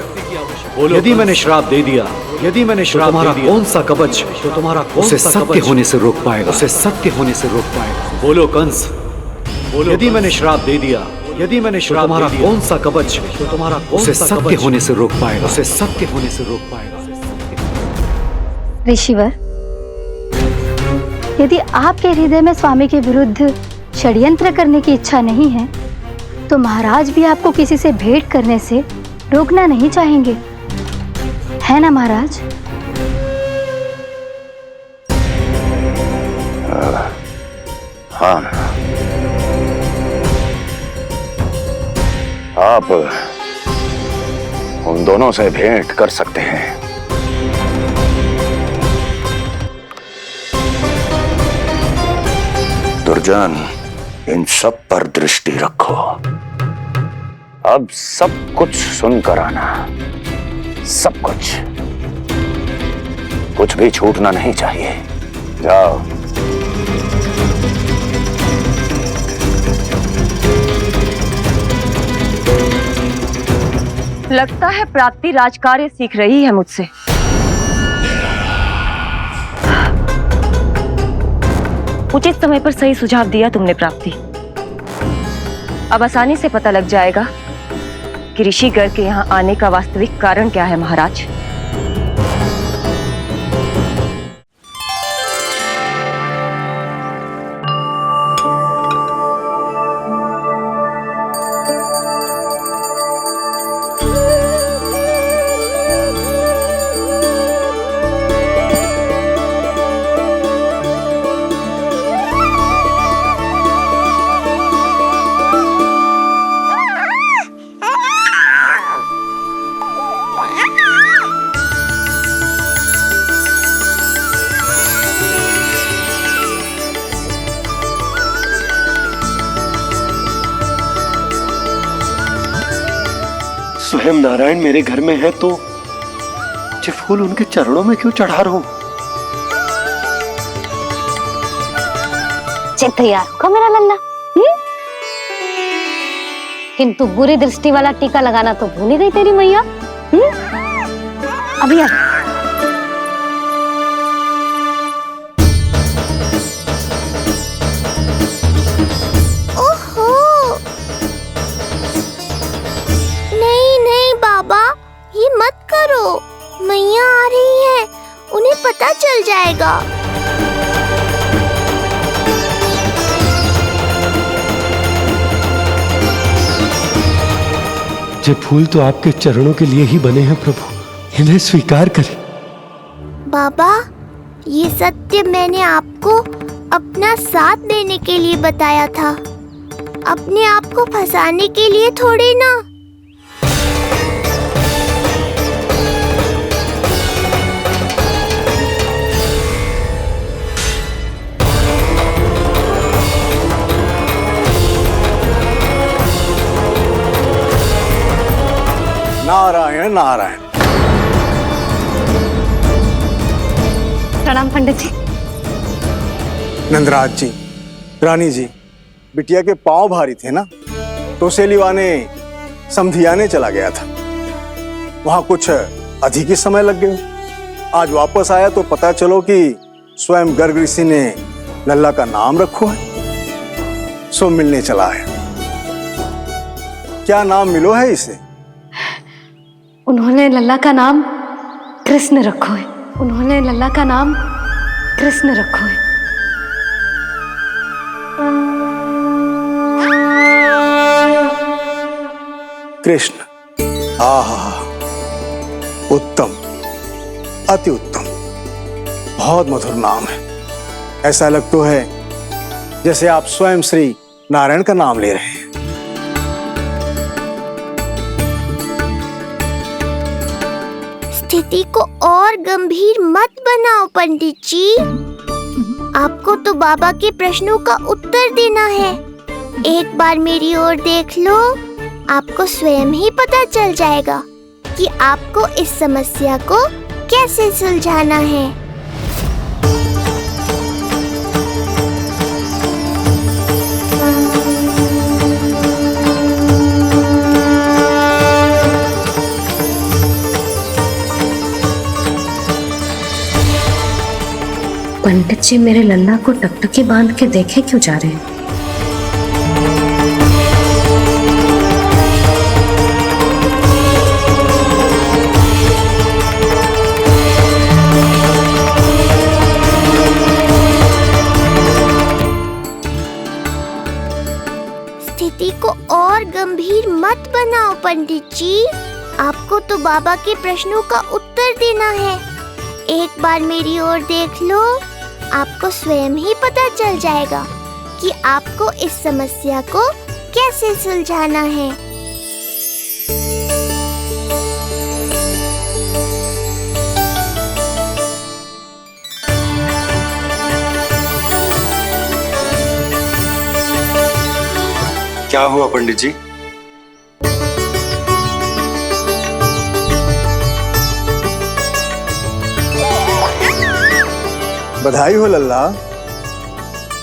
[SPEAKER 3] बोलो। यदि मैंने श्राप दे दिया, यदि मैंने श्राप दे दिया, कौन सा कवच तो तुम्हारा उसे सत्य होने से रोक पाएगा? उसे सत्य होने से रोक पाएगा? बोलो कंस, बोलो। यदि मैंने श्राप दे दिया, यदि मैंने श्राप दे दिया, कौन सा कवच तो तुम्हारा उसे सत्य होने से रोक पाएगा? उसे सत्य होने से रोक पाएगा?
[SPEAKER 8] ऋषिवर, यदि आपके हृदय में स्वामी के विरुद्ध षड्यंत्र करने की इच्छा नहीं है, तो महाराज भी आपको किसी से भेंट करने से रोकना नहीं चाहेंगे, है ना महाराज?
[SPEAKER 15] हाँ, आप उन दोनों से भेंट कर सकते हैं। दुर्जन, इन सब पर दृष्टि रखो। अब सब कुछ सुनकर आना, सब कुछ भी छूटना नहीं चाहिए। जाओ।
[SPEAKER 13] लगता है प्राप्ति राजकार्य सीख रही है मुझसे। उचित समय पर सही सुझाव दिया तुमने प्राप्ति। अब आसानी से पता लग जाएगा कि ऋषिगर के यहाँ आने का वास्तविक कारण क्या है महाराज।
[SPEAKER 7] स्वयं नारायण मेरे घर में है तो ये फूल उनके चरणों में क्यों चढ़ा रहा हूं?
[SPEAKER 2] तैयार होगा मेरा लल्ला। किंतु बुरी दृष्टि वाला टीका लगाना तो भूल ही गई तेरी मैया। अभी आ।
[SPEAKER 5] ओहो, नहीं नहीं बाबा, ये मत करो। मैया आ रही है, उन्हें पता चल जाएगा।
[SPEAKER 7] ये फूल तो आपके चरणों के लिए ही बने हैं प्रभु, इन्हें स्वीकार करें।
[SPEAKER 5] बाबा, ये सत्य मैंने आपको अपना साथ देने के लिए बताया था। अपने आप को फंसाने के लिए थोड़ी ना।
[SPEAKER 4] नारायण नारायण।
[SPEAKER 2] प्रणाम पंडित जी।
[SPEAKER 4] नंदराज जी, रानी जी, बिटिया के पांव भारी थे ना, तो उसे लिवाने समधियाने चला गया था। वहां कुछ अधिक ही समय लग गया। आज वापस आया तो पता चलो कि स्वयं गर्ग ऋषि ने लल्ला का नाम रखो है, सो मिलने चला है। क्या नाम मिलो है इसे?
[SPEAKER 2] उन्होंने लल्ला का नाम कृष्ण रखो है। उन्होंने लल्ला का नाम कृष्ण रखो है।
[SPEAKER 4] कृष्ण। आहा, उत्तम, अति उत्तम, बहुत मधुर नाम है। ऐसा लगता है जैसे आप स्वयं श्री नारायण का नाम ले रहे हैं।
[SPEAKER 5] स्थिति को और गंभीर मत बनाओ पंडित जी। आपको तो बाबा के प्रश्नों का उत्तर देना है। एक बार मेरी ओर देख लो, आपको स्वयं ही पता चल जाएगा कि आपको इस समस्या को कैसे सुलझाना है।
[SPEAKER 2] पंडित जी मेरे लल्ला को टकटकी बांध के देखे क्यों जा रहे हैं?
[SPEAKER 5] स्थिति को और गंभीर मत बनाओ पंडित जी। आपको तो बाबा के प्रश्नों का उत्तर देना है। एक बार मेरी ओर देख लो, आपको स्वयं ही पता चल जाएगा कि आपको इस समस्या को कैसे सुलझाना है।
[SPEAKER 7] क्या हुआ पंडित जी?
[SPEAKER 4] बधाई हो लल्ला,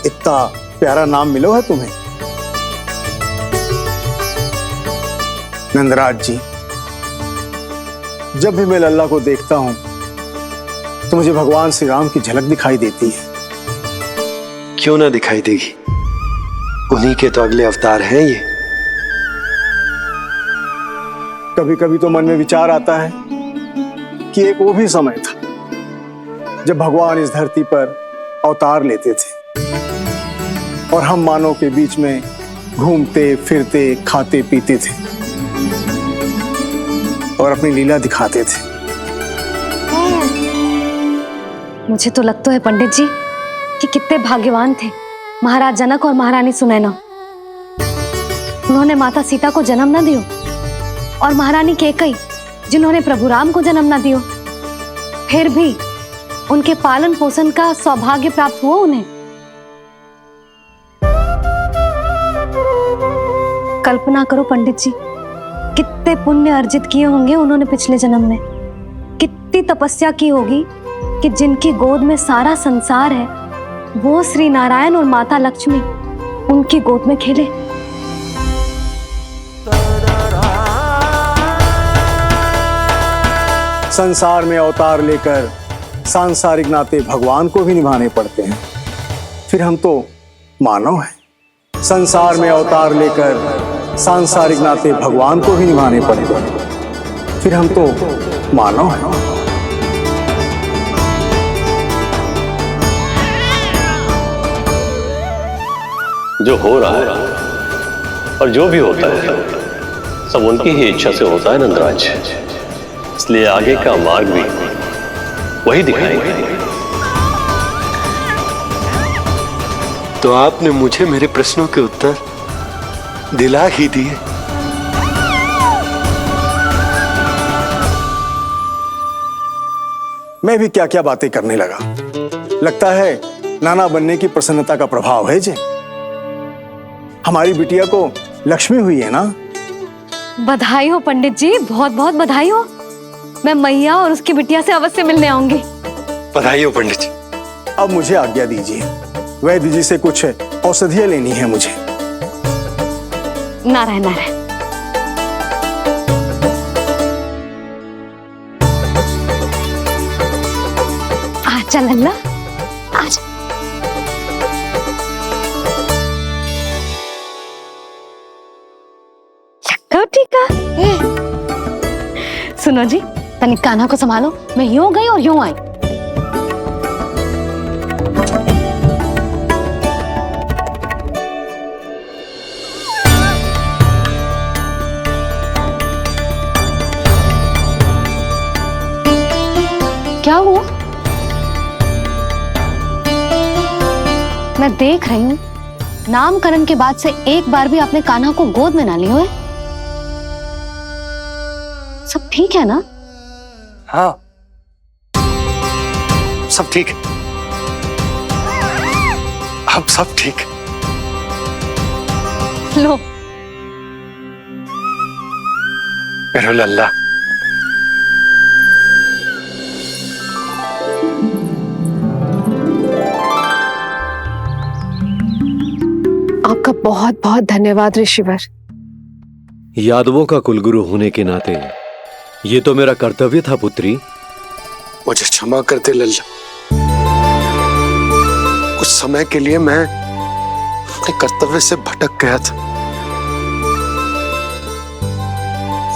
[SPEAKER 4] इतना प्यारा नाम मिलो है तुम्हें। नंदराज जी, जब भी मैं लल्ला को देखता हूं तो मुझे भगवान श्री राम की झलक दिखाई देती है।
[SPEAKER 7] क्यों ना दिखाई देगी, उन्हीं के तो अगले अवतार हैं ये।
[SPEAKER 4] कभी कभी तो मन में विचार आता है कि एक वो भी समय था जब भगवान इस धरती पर अवतार लेते थे और हम मानव के बीच में घूमते फिरते खाते पीते थे और अपनी लीला दिखाते थे।
[SPEAKER 2] मुझे तो लगता है पंडित जी कि कितने भाग्यवान थे महाराज जनक और महारानी सुनैना। उन्होंने माता सीता को जन्म न दियो और महारानी कैकई जिन्होंने प्रभु राम को जन्म न दियो, फिर भी उनके पालन पोषण का सौभाग्य प्राप्त हुआ उन्हें। कल्पना करो पंडित जी, कितने पुण्य अर्जित किए होंगे उन्होंने पिछले जन्म में। कितनी तपस्या की होगी कि जिनकी गोद में सारा संसार है वो श्री नारायण और माता लक्ष्मी उनकी गोद में खेले।
[SPEAKER 4] संसार में अवतार लेकर सांसारिक नाते भगवान को भी निभाने पड़ते हैं, फिर हम तो मानव हैं। संसार में अवतार लेकर सांसारिक नाते भगवान को भी निभाने पड़ते हैं, फिर हम तो मानव हैं।
[SPEAKER 16] जो हो रहा है और जो भी होता है सब उनकी ही इच्छा से होता है नंदराज, इसलिए आगे का मार्ग भी वही दिखाएंगे।
[SPEAKER 7] तो आपने मुझे मेरे प्रश्नों के उत्तर दिला ही दिए।
[SPEAKER 17] मैं भी क्या क्या बातें करने लगा। लगता है नाना बनने की प्रसन्नता का प्रभाव है जे। हमारी बिटिया को लक्ष्मी हुई है ना।
[SPEAKER 2] बधाई हो पंडित जी, बहुत बहुत बधाई हो। मैं मैया और उसकी बिटिया से अवश्य मिलने आऊंगी।
[SPEAKER 7] बधाई हो पंडित जी।
[SPEAKER 17] अब मुझे आज्ञा दीजिए, वैद्य जी से कुछ औषधियां लेनी है मुझे।
[SPEAKER 2] नारायण नारायण। आजा लल्ला, आजा। लक्का टीका। सुनो जी, तनिक कान्हा को संभालो। मैं यूं गई और यूं आई। क्या हुआ? मैं देख रही हूँ नामकरण के बाद से एक बार भी आपने कान्हा को गोद में ना लिया है। सब ठीक है ना?
[SPEAKER 7] हाँ, सब ठीक है। अब सब ठीक है।
[SPEAKER 2] लो
[SPEAKER 7] मेरा लल्ला।
[SPEAKER 18] आपका बहुत बहुत धन्यवाद ऋषिवर।
[SPEAKER 3] यादवों का कुलगुरु होने के नाते ये तो मेरा कर्तव्य था पुत्री।
[SPEAKER 7] मुझे क्षमा कर दे लल्ला। कुछ समय के लिए मैं अपने कर्तव्य से भटक गया था।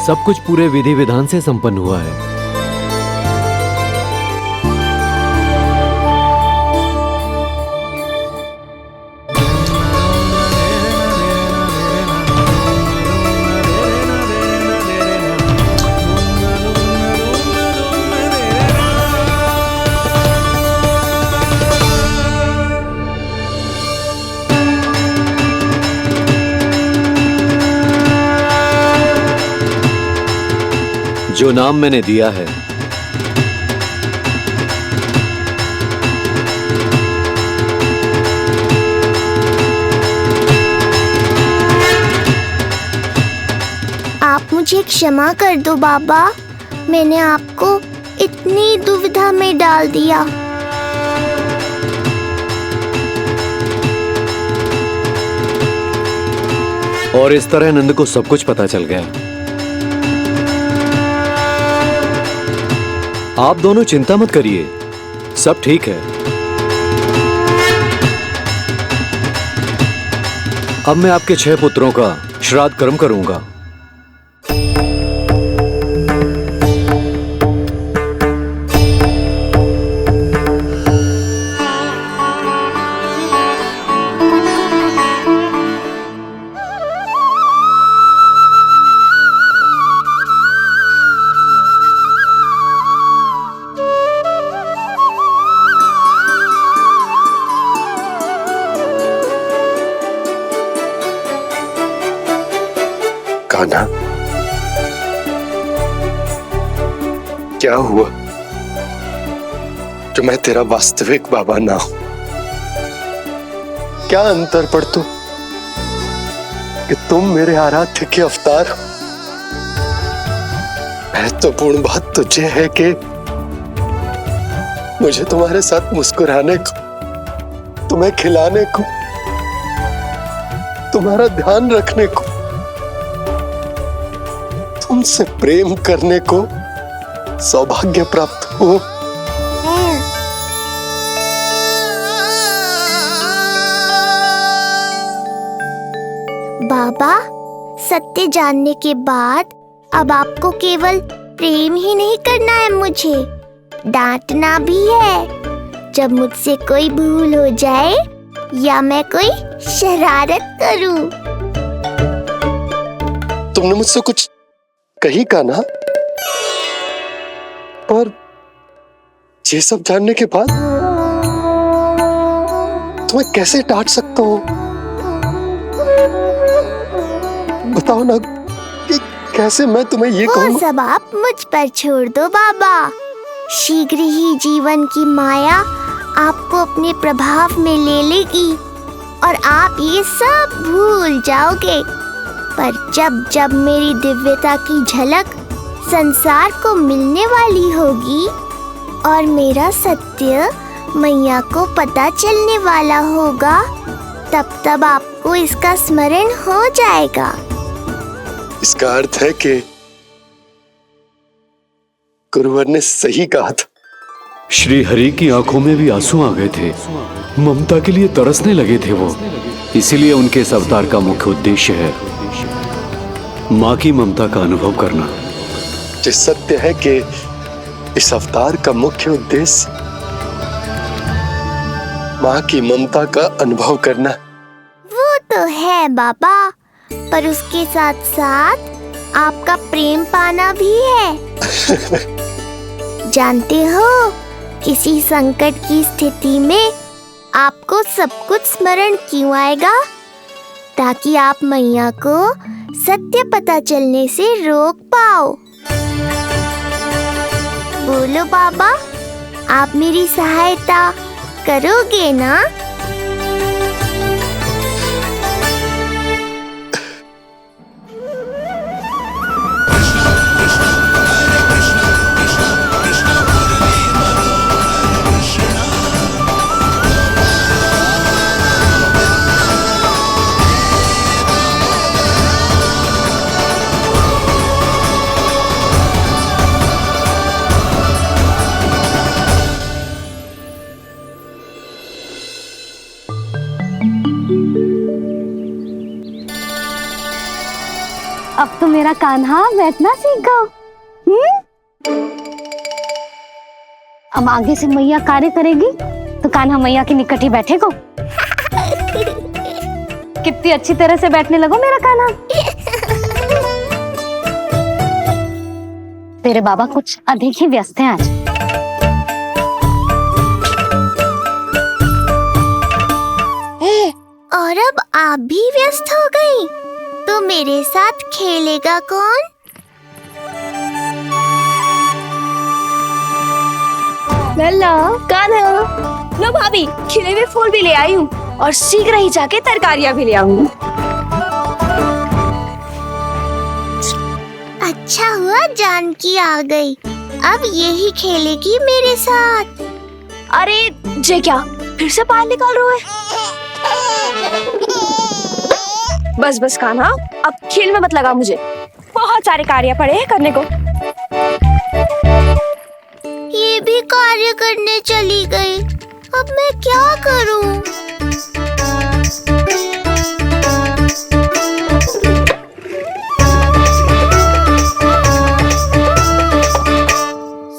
[SPEAKER 3] सब कुछ पूरे विधि विधान से संपन्न हुआ है। जो नाम मैंने दिया है
[SPEAKER 5] आप मुझे क्षमा कर दो बाबा। मैंने आपको इतनी दुविधा में डाल दिया।
[SPEAKER 3] और इस तरह नंद को सब कुछ पता चल गया। आप दोनों चिंता मत करिए, सब ठीक है। अब मैं आपके 6 पुत्रों का श्राद्ध कर्म करूंगा।
[SPEAKER 7] कान्हा, क्या हुआ जो मैं तेरा वास्तविक बाबा ना हूं? क्या अंतर पड़ तू कि तुम मेरे आराध्य के अवतार हो? महत्वपूर्ण बात तुझे है कि मुझे तुम्हारे साथ मुस्कुराने को, तुम्हें खिलाने को, तुम्हारा ध्यान रखने को, तुमसे प्रेम करने को सौभाग्य प्राप्त हो।
[SPEAKER 5] बाबा, सत्य जानने के बाद अब आपको केवल प्रेम ही नहीं करना है, मुझे डांटना भी है जब मुझसे कोई भूल हो जाए या मैं कोई शरारत करूं।
[SPEAKER 7] तुमने मुझसे कुछ कही कान्हा, पर ये सब जानने के बाद तुम्हें कैसे डांट सकता हूं? बताओ ना कि कैसे मैं तुम्हें ये
[SPEAKER 5] वो
[SPEAKER 7] कहूँ।
[SPEAKER 5] सब आप मुझ पर छोड़ दो बाबा। शीघ्र ही जीवन की माया आपको अपने प्रभाव में ले लेगी और आप ये सब भूल जाओगे। पर जब जब मेरी दिव्यता की झलक संसार को मिलने वाली होगी और मेरा सत्य मैया को पता चलने वाला होगा, तब तब आपको इसका स्मरण हो जाएगा।
[SPEAKER 7] इसका अर्थ है कि गुरुवर ने सही कहा था।
[SPEAKER 3] श्री हरि की आंखों में भी आंसू आ गए थे। ममता के लिए तरसने लगे थे वो। इसीलिए उनके इस अवतार का मुख्य उद्देश्य है माँ की ममता का अनुभव करना।
[SPEAKER 7] जो सत्य है कि इस अवतार का मुख्य उद्देश्य माँ की ममता का अनुभव करना।
[SPEAKER 5] वो तो है बाबा, पर उसके साथ साथ आपका प्रेम पाना भी है। जानते हो, किसी संकट की स्थिति में आपको सब कुछ स्मरण क्यों आएगा? ताकि आप मैया को सत्य पता चलने से रोक पाओ। बोलो बाबा, आप मेरी सहायता करोगे ना?
[SPEAKER 2] अब तो मेरा कान्हा बैठना सीख गया। अब आगे से मैया कार्य करेगी तो कान्हा मैया के निकट ही बैठेगा। कितनी अच्छी तरह से बैठने लगो मेरा कान्हा। तेरे बाबा कुछ अधिक ही व्यस्त हैं आज।
[SPEAKER 5] और अब आप भी व्यस्त हो गई, तो मेरे साथ खेलेगा कौन?
[SPEAKER 8] लल्ला, कान्हा, लो भाभी, खिले हुए फूल भी ले आई हूँ और शीघ्र ही जाके तरकारियाँ भी ले आऊंगी।
[SPEAKER 5] अच्छा हुआ जानकी आ गई, अब यही खेलेगी मेरे साथ।
[SPEAKER 8] अरे जे क्या, फिर से बाहर निकाल रहे हो? बस बस कान्हा, अब खेल में मत लगा मुझे। बहुत सारे कार्य पड़े हैं करने को।
[SPEAKER 5] ये भी कार्य करने चली गई, अब मैं क्या करूं?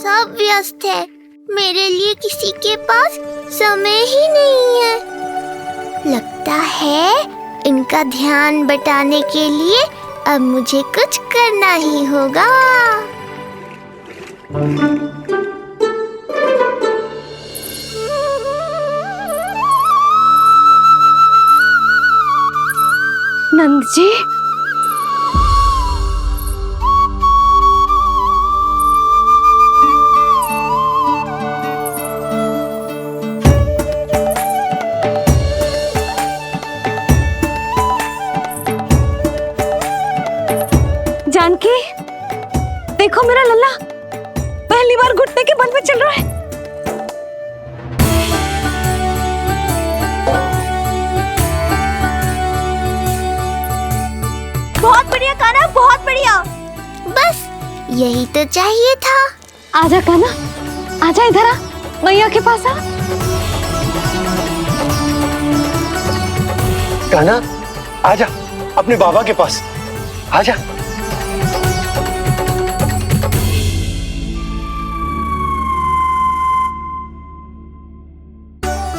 [SPEAKER 5] सब व्यस्त है, मेरे लिए किसी के पास समय ही नहीं है। लगता है इनका ध्यान बटाने के लिए अब मुझे कुछ करना ही होगा।
[SPEAKER 2] नंद जी, जानकी, देखो मेरा लल्ला पहली बार घुटने के बल में चल रहा है।
[SPEAKER 5] बहुत बढ़िया कान्हा, बहुत बढ़िया। बस यही तो चाहिए था।
[SPEAKER 2] आजा कान्हा, आजा इधर आ, मैया के पास आ।
[SPEAKER 7] कान्हा, आजा अपने बाबा के पास, आजा।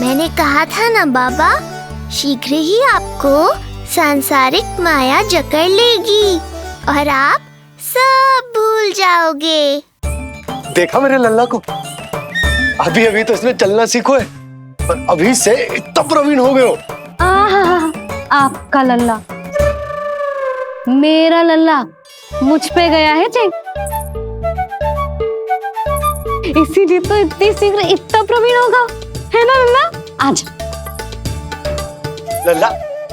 [SPEAKER 5] मैंने कहा था ना बाबा, शीघ्र ही आपको सांसारिक माया जकड़ लेगी और आप सब भूल जाओगे।
[SPEAKER 7] देखा मेरे लल्ला को, अभी अभी तो इसने चलना सीखो है, पर अभी से इतना प्रवीण हो गए हो।
[SPEAKER 2] आपका लल्ला मेरा लल्ला मुझ पे गया है जी, इसीलिए तो इतनी शीघ्र इतना प्रवीण होगा, है ना लल्ला? आज
[SPEAKER 7] लल्ला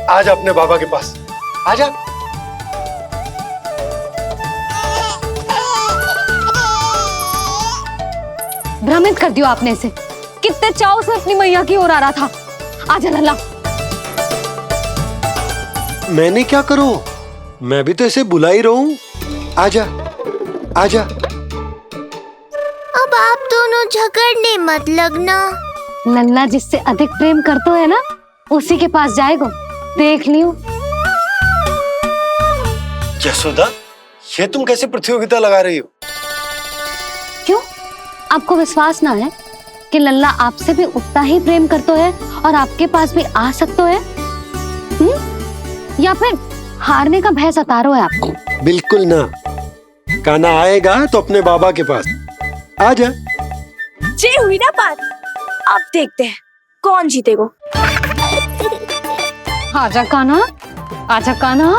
[SPEAKER 7] आजा अपने बाबा के पास, आजा।
[SPEAKER 2] भ्रमित कर दियो आपने इसे, कितने चाव से अपनी मैया की ओर आ रहा था। आजा लल्ला।
[SPEAKER 7] मैंने क्या करूं, मैं भी तो इसे बुला ही रहा हूं। आजा आजा।
[SPEAKER 5] अब आप दोनों झगड़ने मत लगना।
[SPEAKER 2] लल्ला जिससे अधिक प्रेम करते है ना, उसी के पास जाएगो, देख लियो।
[SPEAKER 7] यशोदा, ये तुम कैसे प्रतियोगिता लगा रही हो?
[SPEAKER 2] क्यों, आपको विश्वास ना है कि लल्ला आपसे भी उतना ही प्रेम करते है और आपके पास भी आ सकते है? या फिर हारने का भय सता रहा है आपको?
[SPEAKER 7] बिल्कुल ना, कान्हा आएगा तो अपने बाबा के पास। आजा।
[SPEAKER 12] जे हुई ना बात, अब देखते हैं कौन जीतेगा।
[SPEAKER 2] आजा कान्हा, आजा कान्हा,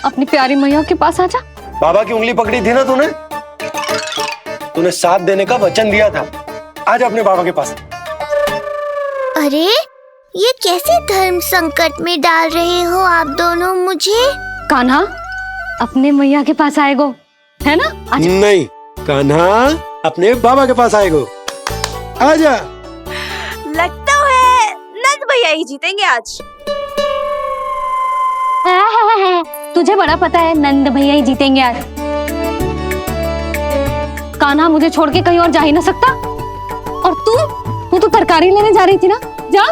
[SPEAKER 2] अपनी प्यारी मैया के पास आजा।
[SPEAKER 7] बाबा की उंगली पकड़ी थी ना तूने, तूने साथ देने का वचन दिया था। आजा अपने बाबा के पास।
[SPEAKER 5] अरे ये कैसे धर्म संकट में डाल रहे हो आप दोनों मुझे?
[SPEAKER 2] कान्हा अपने मैया के पास आएगो, है ना? आजा।
[SPEAKER 7] नहीं, कान्हा अपने बाबा के पास आएगो। आजा।
[SPEAKER 12] लगता है नंद भैया ही जीतेंगे आज।
[SPEAKER 2] तुझे बड़ा पता है नंद भैया ही जीतेंगे आज। कान्हा मुझे छोड़ के कहीं और जा ही ना सकता। और तू तो तरकारी लेने जा रही थी ना, जा।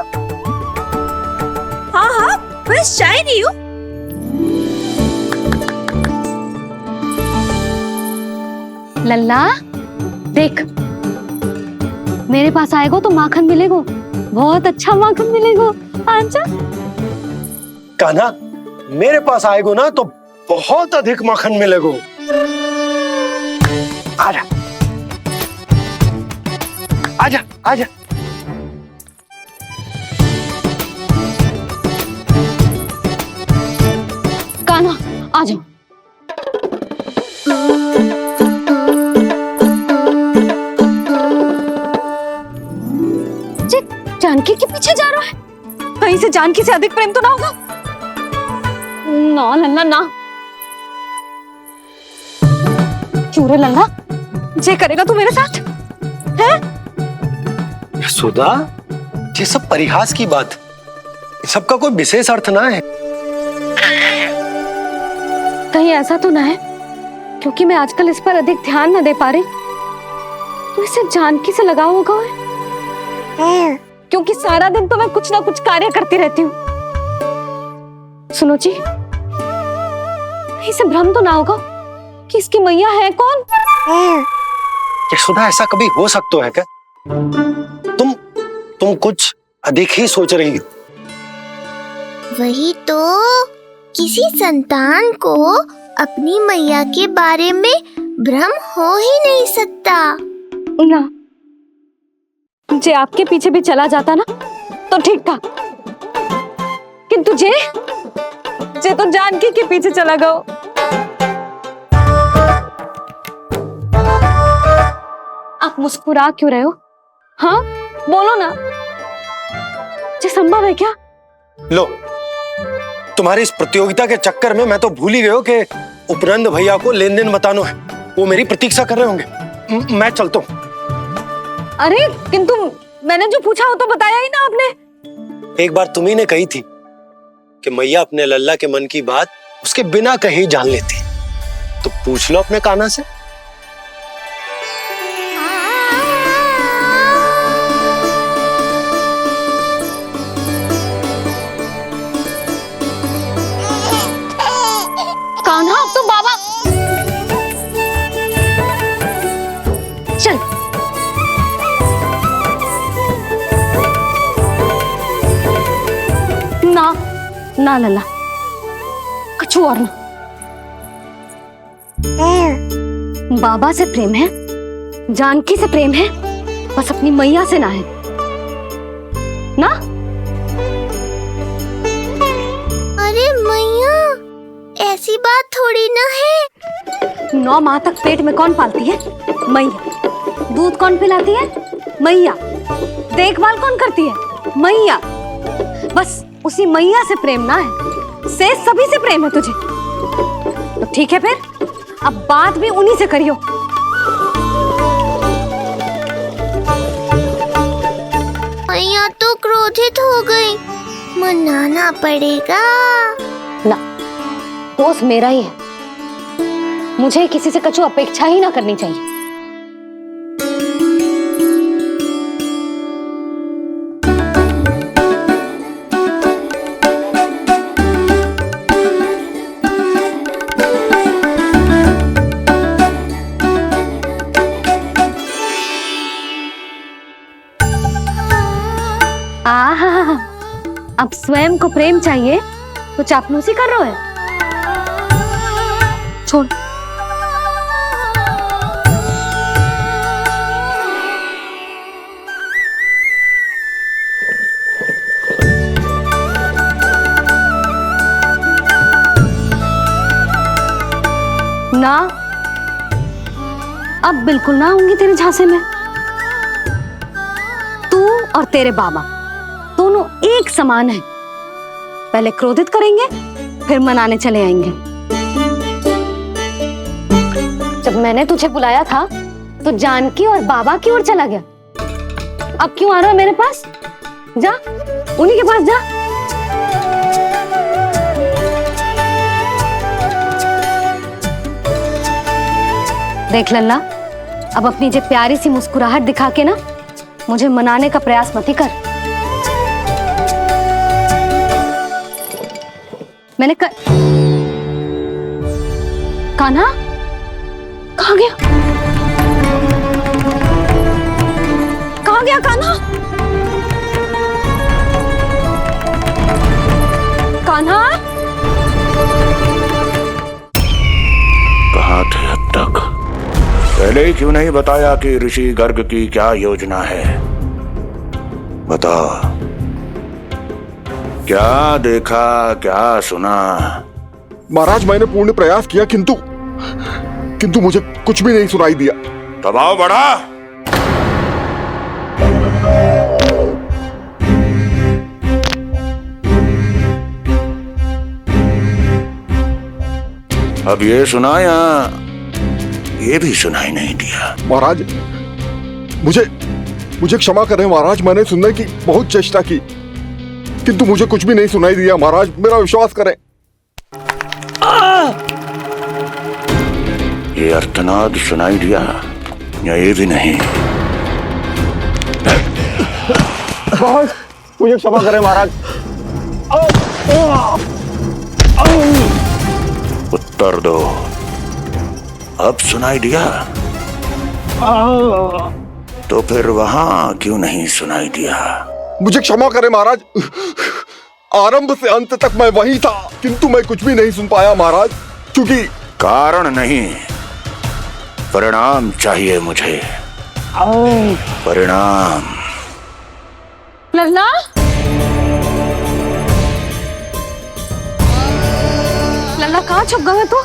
[SPEAKER 12] हाँ हाँ, बस जा ही रही हूँ।
[SPEAKER 2] लल्ला देख, मेरे पास आएगो तो माखन मिलेगो, बहुत अच्छा माखन मिलेगो। आजा।
[SPEAKER 7] कान्हा मेरे पास आएगो ना तो बहुत अधिक माखन मिलेगो। आजा आजा आजा।
[SPEAKER 2] कान्हा आ जाओ। जानकी के पीछे जा रहा है, कहीं से जानकी से अधिक प्रेम तो ना होगा? ना लल्ला ना। क्यों रे लल्ला, जे करेगा तू मेरे साथ है?
[SPEAKER 7] यशोदा, ये सब परिहास की बात, सबका कोई विशेष अर्थ ना है।
[SPEAKER 2] कहीं ऐसा तो ना है क्योंकि मैं आजकल इस पर अधिक ध्यान न दे पा रही तो इसे जानकी से लगाव होगा है? क्योंकि सारा दिन तो मैं कुछ ना कुछ कार्य करती रहती हूँ। सुनो जी, इसे भ्रम तो ना होगा कि इसकी मैया है कौन?
[SPEAKER 7] यशोदा, ऐसा कभी हो सकता है क्या? तुम कुछ अधिक ही सोच रही हो।
[SPEAKER 5] वही तो, किसी संतान को अपनी मैया के बारे में भ्रम हो ही नहीं सकता
[SPEAKER 2] ना। जे आपके पीछे भी चला जाता ना तो ठीक था, किंतु जे तो जानकी के पीछे चला गया। आप मुस्कुरा क्यों रहे हो? हाँ बोलो ना, ये संभव है क्या?
[SPEAKER 7] लो, तुम्हारी इस प्रतियोगिता के चक्कर में मैं तो भूल ही गया कि उपनंद भैया को लेन देन बताना है। वो मेरी प्रतीक्षा कर रहे होंगे। मैं चलता हूँ।
[SPEAKER 2] अरे किंतु मैंने जो पूछा वो तो बताया ही ना आपने।
[SPEAKER 7] एक बार तुम्ही ने कही थी कि मैया अपने लल्ला के मन की बात उसके बिना कहीं जान लेती, तो पूछ लो अपने कान्हा से।
[SPEAKER 2] कान्हा अब तो बाबा चल। ना लल्ला, कछु और ना। बाबा से प्रेम है, जानकी से प्रेम है, बस अपनी मैया से ना है ना।
[SPEAKER 5] अरे मैया, ऐसी बात थोड़ी ना है।
[SPEAKER 2] 9 माह तक पेट में कौन पालती है? मैया। दूध कौन पिलाती है? मैया। देखभाल कौन करती है? मैया। बस उसी मैया से प्रेम ना है, से सभी से प्रेम है तुझे। तो ठीक है फिर, अब बात भी उन्हीं से करियो।
[SPEAKER 5] मैया तो क्रोधित हो गई, मनाना पड़ेगा।
[SPEAKER 2] ना, दोस्त मेरा ही है। मुझे किसी से कछु अपेक्षा ही ना करनी चाहिए। आहा, अब स्वयं को प्रेम चाहिए तो चापलूसी कर रहे हो? छोड़। ना, अब बिल्कुल ना आऊंगी तेरे झांसे में। तू और तेरे बाबा दोनों एक समान हैं। पहले क्रोधित करेंगे, फिर मनाने चले आएंगे। जब मैंने तुझे बुलाया था तो जानकी और बाबा की ओर चला गया। अब क्यों आ रहा है मेरे पास? जा, उन्हीं के पास जा। देख लल्ला, अब अपनी जे प्यारी सी मुस्कुराहट दिखा के ना मुझे मनाने का प्रयास मत ही कर। मैंने कान्हा कहाँ गया? कहाँ गया कान्हा? कान्हा
[SPEAKER 15] कहाँ थे अब तक? पहले ही क्यों नहीं बताया कि ऋषि गर्ग की क्या योजना है? बताओ, क्या देखा, क्या सुना?
[SPEAKER 19] महाराज, मैंने पूर्ण प्रयास किया किंतु मुझे कुछ भी नहीं सुनाई दिया।
[SPEAKER 15] दबाव बढ़ा। अब ये सुना या ये भी सुनाई नहीं दिया?
[SPEAKER 19] महाराज, मुझे क्षमा करें महाराज, मैंने सुनने की बहुत चेष्टा की किंतु मुझे कुछ भी नहीं सुनाई दिया। महाराज, मेरा विश्वास करें।
[SPEAKER 15] ये अर्थनाद सुनाई दिया या ये भी नहीं?
[SPEAKER 19] मुझे क्षमा करें महाराज।
[SPEAKER 15] उत्तर दो, अब सुनाई दिया? तो फिर वहां क्यों नहीं सुनाई दिया?
[SPEAKER 19] मुझे क्षमा करें महाराज, आरंभ से अंत तक मैं वही था किंतु मैं कुछ भी नहीं सुन पाया महाराज, क्योंकि
[SPEAKER 15] कारण नहीं, परिणाम चाहिए मुझे। परिणाम।
[SPEAKER 2] लल्ला, लल्ला कहाँ छुप गए तू?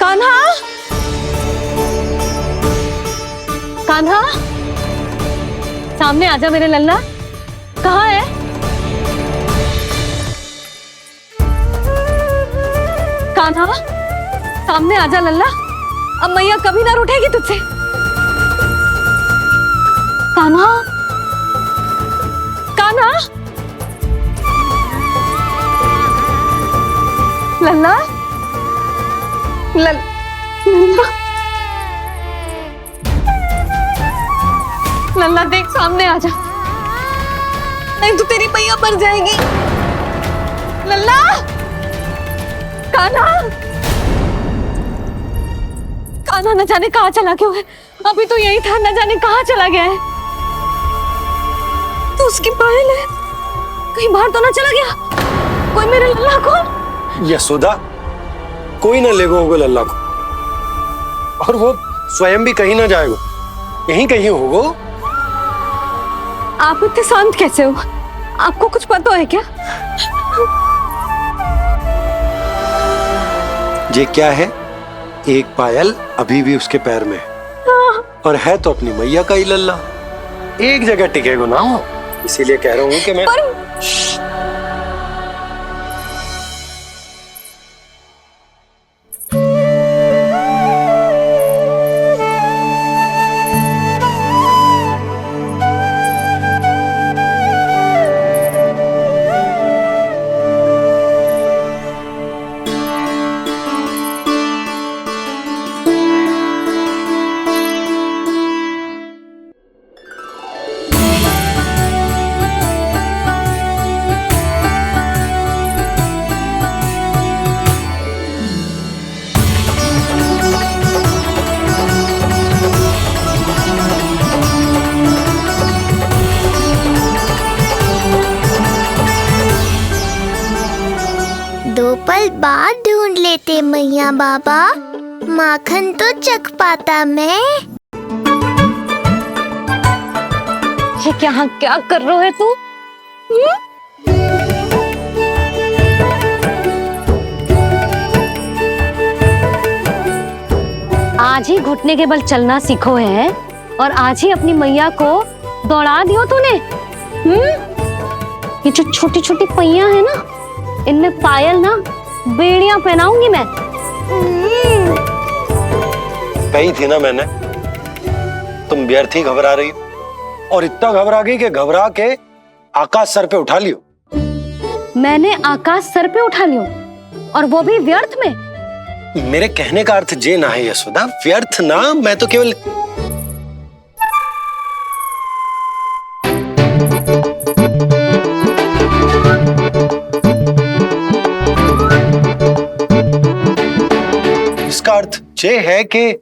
[SPEAKER 2] कान्हा, कान्हा, सामने आजा मेरे लल्ला। कहाँ है? कान्हा, सामने आजा लल्ला। अब मैया कभी ना रूठेगी तुझसे। कान्हा, कान्हा, लल्ला, लल्ला, लल्ला देख, सामने आजा, नहीं तो तेरी मैया मर जाएगी। लल्ला, कान्हा, कान्हा न जाने कहाँ चला गया है। अभी तो यही था, न जाने कहाँ चला गया है। तो उसकी पायल है, कहीं बाहर तो ना चला गया? कोई मेरे लल्ला को?
[SPEAKER 7] यशोदा, कोई ना लेगा होगा लल्ला को, और वो स्वयं भी कहीं ना जाएगा, यहीं कहीं होगा।
[SPEAKER 2] आप इतने शांत कैसे हो? आपको कुछ पता है क्या?
[SPEAKER 7] ये क्या है? एक पायल अभी भी उसके पैर में है और है तो अपनी मैया का ही लल्ला। एक जगह टिकेगा ना हो, इसीलिए कह रहा हूँ कि मैं
[SPEAKER 5] दो पल बाद ढूंढ लेते मैया बाबा, माखन तो चख पाता मैं।
[SPEAKER 2] ये क्या कर रहे है तू? आज ही घुटने के बल चलना सीखो है और आज ही अपनी मैया को दौड़ा दियो तूने। ये जो छोटी छोटी पैया है ना, इनमें पायल ना बेड़ियां पहनाऊंगी मैं।
[SPEAKER 7] कही थी ना मैंने, तुम व्यर्थ ही घबरा रही हो और इतना घबरा गई कि घबरा के आकाश सर पे उठा लियो।
[SPEAKER 2] मैंने आकाश सर पे उठा लियो और वो भी व्यर्थ में?
[SPEAKER 7] मेरे कहने का अर्थ जे ना है यशोदा, व्यर्थ ना, मैं तो केवल इसका अर्थ ये है कि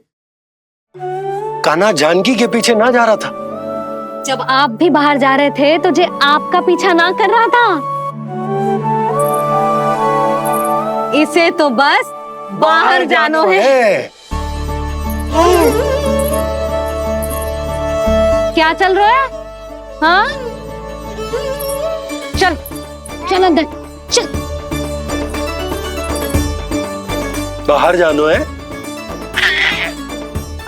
[SPEAKER 7] कान्हा जानकी के पीछे ना जा रहा था।
[SPEAKER 2] जब आप भी बाहर जा रहे थे तो जे आपका पीछा ना कर रहा था। इसे तो बस बाहर जानो है। क्या चल रहा है? हाँ, चल चल अंदर चल।
[SPEAKER 7] बाहर जानो है?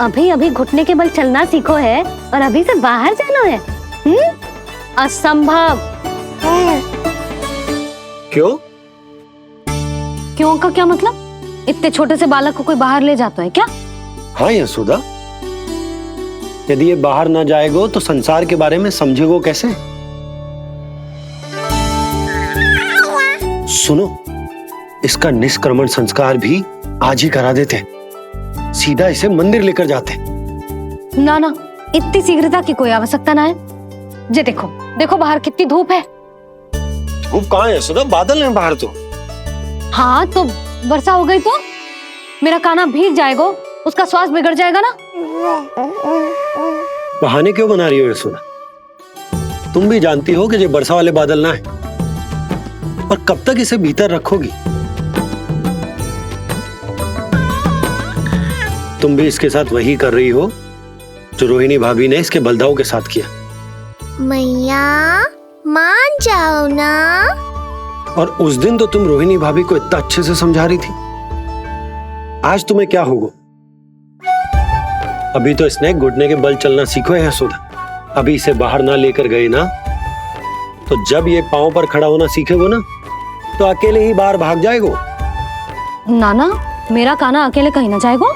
[SPEAKER 2] अभी अभी घुटने के बल चलना सीखो है और अभी से बाहर जाना है? असंभव।
[SPEAKER 7] क्यों?
[SPEAKER 2] क्यों का क्या मतलब? इतने छोटे से बालक को कोई बाहर ले जाता है क्या?
[SPEAKER 7] हाँ यशोदा, यदि ये बाहर ना जाएगो तो संसार के बारे में समझेगो कैसे? सुनो, इसका निष्क्रमण संस्कार भी आज ही करा देते, सीधा इसे मंदिर लेकर जाते।
[SPEAKER 2] ना ना, इतनी शीघ्रता की कोई आवश्यकता ना है। जे देखो देखो बाहर कितनी धूप है।
[SPEAKER 7] धूप कहाँ है यशोदा? बादल है बाहर तो।
[SPEAKER 2] हाँ तो वर्षा हो गई तो मेरा कान्हा भीग जाएगा, उसका स्वास्थ्य बिगड़ जाएगा ना।
[SPEAKER 7] बहाने क्यों बना रही हो यशोदा? तुम भी जानती हो कि ये वर्षा वाले बादल ना है, और कब तक इसे भीतर रखोगी? तुम भी इसके साथ वही कर रही हो जो रोहिणी भाभी ने इसके बलदाऊ के साथ किया।
[SPEAKER 5] मैया मान जाओ ना।
[SPEAKER 7] और उस दिन तो तुम रोहिणी भाभी को इतना अच्छे से समझा रही थी, आज तुम्हें क्या होगा? अभी तो इसने घुटने के बल चलना सीखो है यशोदा। अभी इसे बाहर ना लेकर गए ना, तो जब ये पांव पर खड़ा होना सीखेगो ना, तो अकेले ही बाहर भाग जाएगो।
[SPEAKER 2] नाना, मेरा कान्हा अकेले कहीं ना जाएगा।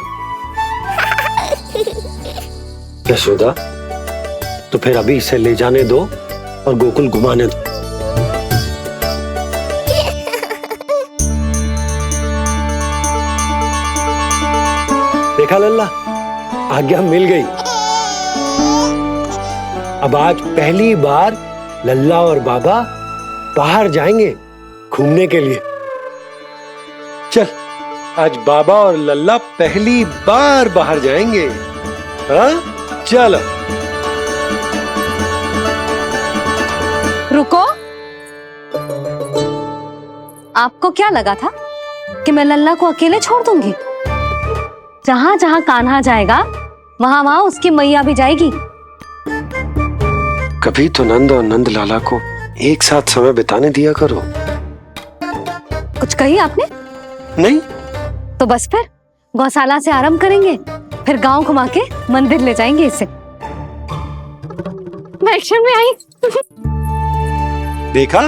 [SPEAKER 7] यशोदा, तो फिर अभी इसे ले जाने दो और गोकुल घुमाने दो। देखा लल्ला, आज्ञा मिल गई। अब आज पहली बार लल्ला और बाबा बाहर जाएंगे घूमने के लिए। चल, आज बाबा और लल्ला पहली बार बाहर जाएंगे। हाँ, चलो।
[SPEAKER 2] रुको, आपको क्या लगा था कि मैं लल्ला को अकेले छोड़ दूंगी? जहां जहां कान्हा जाएगा वहां वहां उसकी मैया भी जाएगी।
[SPEAKER 7] कभी तो नंद और नंद लाला को एक साथ समय बिताने दिया करो।
[SPEAKER 2] कुछ कही आपने?
[SPEAKER 7] नहीं,
[SPEAKER 2] तो बस फिर गौशाला से आरंभ करेंगे, फिर गांव घुमा के मंदिर ले जाएंगे इसे। मैं एक्शन में आई।
[SPEAKER 7] देखा,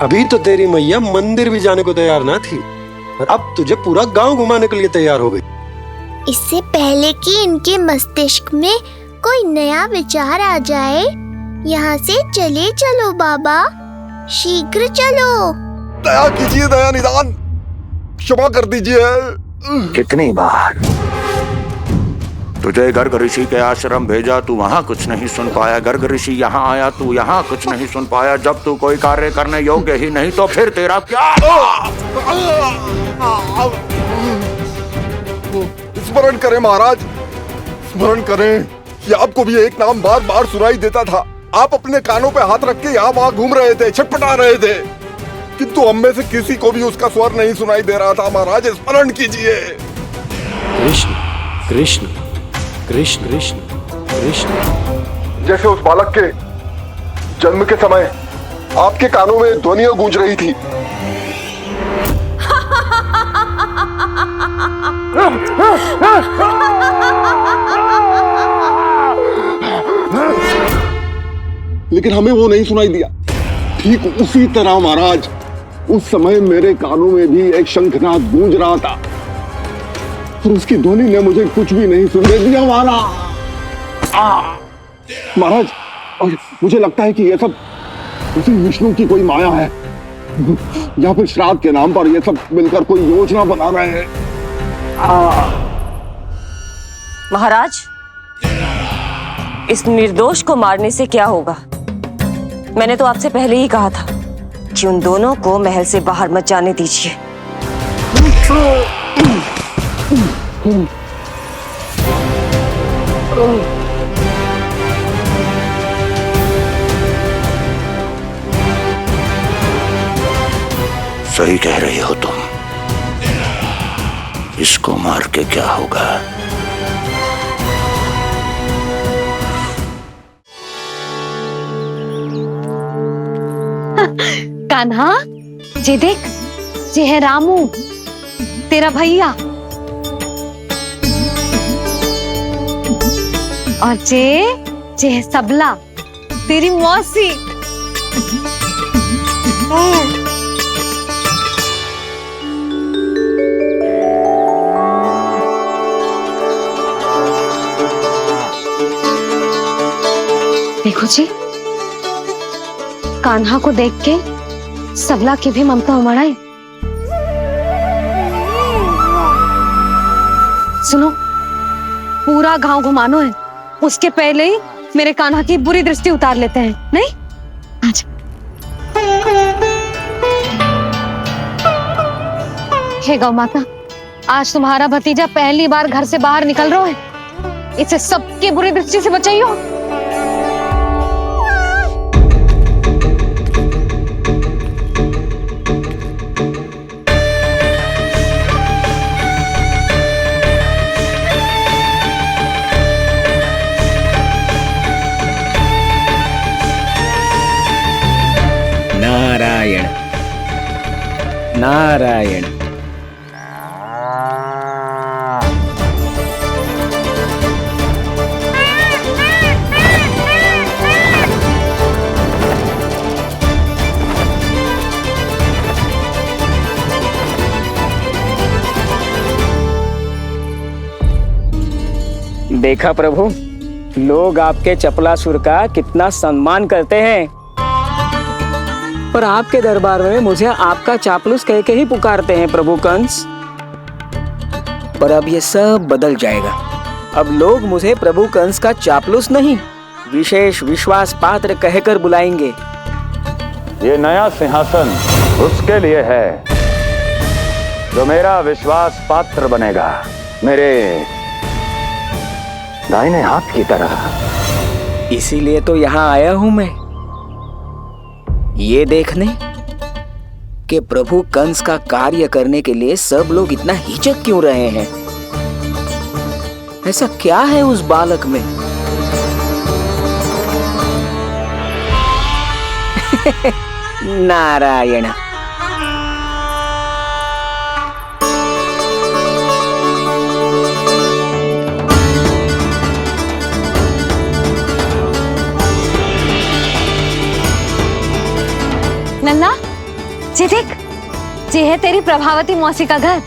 [SPEAKER 7] अभी तो तेरी मैया मंदिर भी जाने को तैयार ना थी, और अब तुझे पूरा गांव घुमाने के लिए तैयार हो गई।
[SPEAKER 5] इससे पहले कि इनके मस्तिष्क में कोई नया विचार आ जाए, यहाँ से चले चलो बाबा, शीघ्र चलो।
[SPEAKER 19] दया कीजिए दया निदान, क्षमा कर दीजिए।
[SPEAKER 15] कितनी बार तुझे गर्ग ऋषि के आश्रम भेजा, तू वहाँ कुछ नहीं सुन पाया। गर्ग ऋषि यहाँ आया, तू यहाँ कुछ नहीं सुन पाया। जब तू कोई कार्य करने योग्य ही नहीं तो फिर तेरा क्या?
[SPEAKER 19] स्मरण करें महाराज, स्मरण करें कि आपको भी एक नाम बार बार सुनाई देता था। आप अपने कानों पे हाथ रख के यहाँ वहाँ घूम रहे थे, छटपटा रहे थे, किंतु हम में से किसी को भी उसका स्वर नहीं सुनाई दे रहा था। महाराज स्मरण कीजिए।
[SPEAKER 7] कृष्ण कृष्ण कृष्ण कृष्ण कृष्ण।
[SPEAKER 19] जैसे उस बालक के जन्म के समय आपके कानों में ध्वनियां गूंज रही थी। लेकिन हमें वो नहीं सुनाई दिया। ठीक उसी तरह महाराज, उस समय मेरे कानों में भी एक शंखनाद गूंज रहा था, और उसकी ध्वनि ने मुझे कुछ भी नहीं सुनने दिया। महाराज, और मुझे लगता है कि ये सब उसी विष्णु की कोई माया है, या फिर श्राद्ध के नाम पर ये सब मिलकर कोई योजना बना रहे हैं।
[SPEAKER 13] महाराज, इस निर्दोष को मारने से क्या होगा? मैंने तो आपसे पहले ही कहा था कि उन दोनों को महल से बाहर मत जाने दीजिए।
[SPEAKER 15] सही कह रही हो तुम। इसको मार के क्या होगा?
[SPEAKER 2] कान्हा, ये देख, ये है रामू, तेरा भैया, और ये है सबला, तेरी मौसी। देखो जी, कान्हा को देख के सबला की भी ममता उमड़ आई। सुनो, पूरा गांव घुमानो है, उसके पहले ही मेरे कान्हा की बुरी दृष्टि उतार लेते हैं, नहीं? अच्छा। हे गौ माता, आज तुम्हारा भतीजा पहली बार घर से बाहर निकल रहा है, इसे सबकी बुरी दृष्टि से बचाइयो।
[SPEAKER 11] नारायण नारायण।
[SPEAKER 20] देखा प्रभु, लोग आपके चपलासुर का कितना सम्मान करते हैं, पर आपके दरबार में मुझे आपका चापलूस कह के ही पुकारते हैं प्रभु कंस।
[SPEAKER 11] पर अब ये सब बदल जाएगा।
[SPEAKER 20] अब लोग मुझे प्रभु कंस का चापलूस नहीं, विशेष विश्वास पात्र कहकर बुलाएंगे।
[SPEAKER 15] ये नया सिंहासन उसके लिए है जो मेरा विश्वास पात्र बनेगा, मेरे दाहिने हाथ की तरह।
[SPEAKER 20] इसीलिए तो यहाँ आया हूं मैं,
[SPEAKER 11] ये देखने कि प्रभु कंस का कार्य करने के लिए सब लोग इतना हिचक क्यों रहे हैं। ऐसा क्या है उस बालक में?
[SPEAKER 20] नारायण।
[SPEAKER 2] जी देख, ये है तेरी प्रभावती मौसी का घर।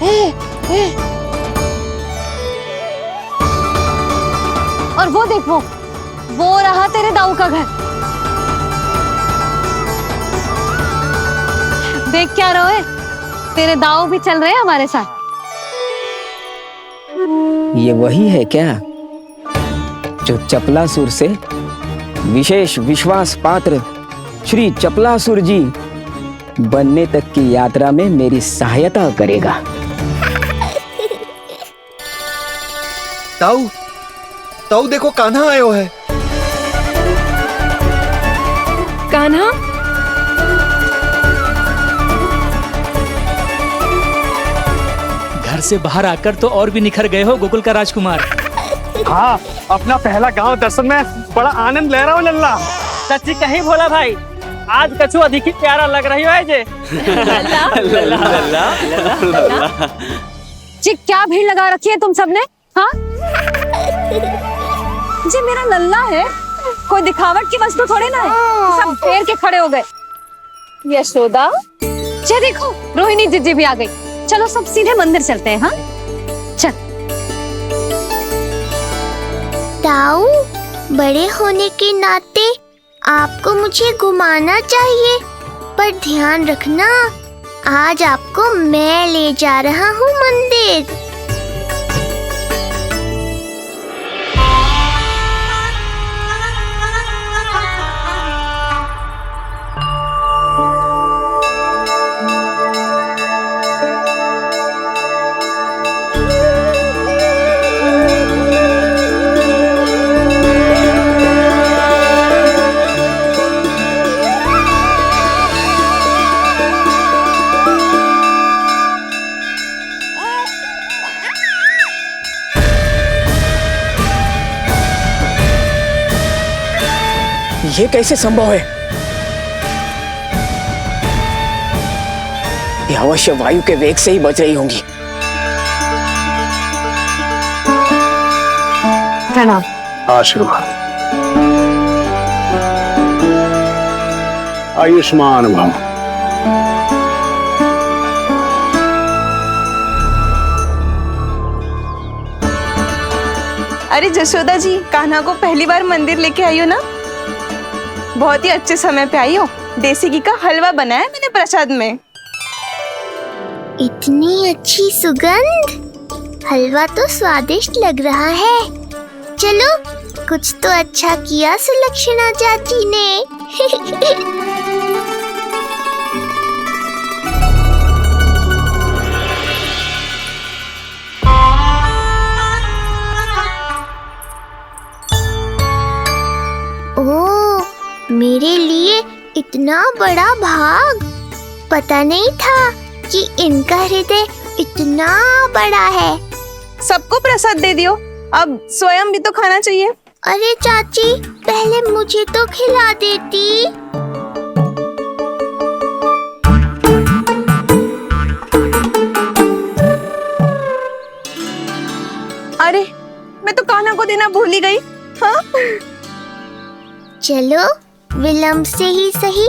[SPEAKER 2] और वो देख, वो रहा तेरे दाऊ का घर। देख क्या रोए, तेरे दाऊ भी चल रहे हैं हमारे साथ।
[SPEAKER 20] ये वही है क्या जो चपलासुर से विशेष विश्वास पात्र श्री चपलासुर जी बनने तक की यात्रा में मेरी सहायता करेगा?
[SPEAKER 7] ताऊ, ताऊ देखो कान्हा आयो है।
[SPEAKER 18] कान्हा,
[SPEAKER 21] घर से बाहर आकर तो और भी निखर गए हो गोकुल का राजकुमार।
[SPEAKER 22] हाँ, अपना पहला गांव दर्शन में बड़ा आनंद ले रहा हूँ लल्ला।
[SPEAKER 20] सच्ची कहीं बोला भाई, आज कछु अधिक ही प्यारा लग रही है जे।
[SPEAKER 2] जी क्या भीड़ लगा रखी है तुम सबने? हाँ जी मेरा लल्ला है, कोई दिखावट की वस्तु थोड़ी ना है। सब घेर के खड़े हो गए। यशोदा, ये देखो रोहिणी जीजी भी आ गई। चलो सब सीधे मंदिर चलते हैं। हाँ चल।
[SPEAKER 5] ताऊ, बड़े होने के नाते आपको मुझे घुमाना चाहिए, पर ध्यान रखना आज आपको मैं ले जा रहा हूँ मंदिर।
[SPEAKER 20] ये कैसे संभव है? ये अवश्य वायु के वेग से ही बच रही होंगी।
[SPEAKER 2] प्रणाम।
[SPEAKER 17] आशीर्वाद। आयुष्मान भव।
[SPEAKER 12] अरे जशोदा जी, कान्हा को पहली बार मंदिर लेके आई हो ना? बहुत ही अच्छे समय पे आई हो। देसी घी का हलवा बनाया मैंने प्रसाद में।
[SPEAKER 5] इतनी अच्छी सुगंध, हलवा तो स्वादिष्ट लग रहा है। चलो, कुछ तो अच्छा किया सुलक्षणा चाची ने। ओह, मेरे लिए इतना बड़ा भाग। पता नहीं था कि इनका हृदय इतना बड़ा है।
[SPEAKER 12] सबको प्रसाद दे दियो, अब स्वयं भी तो खाना चाहिए।
[SPEAKER 5] अरे चाची, पहले मुझे तो खिला देती।
[SPEAKER 12] अरे, मैं तो कान्हा को देना भूल ही गई। हाँ?
[SPEAKER 5] चलो, विलंब से ही सही,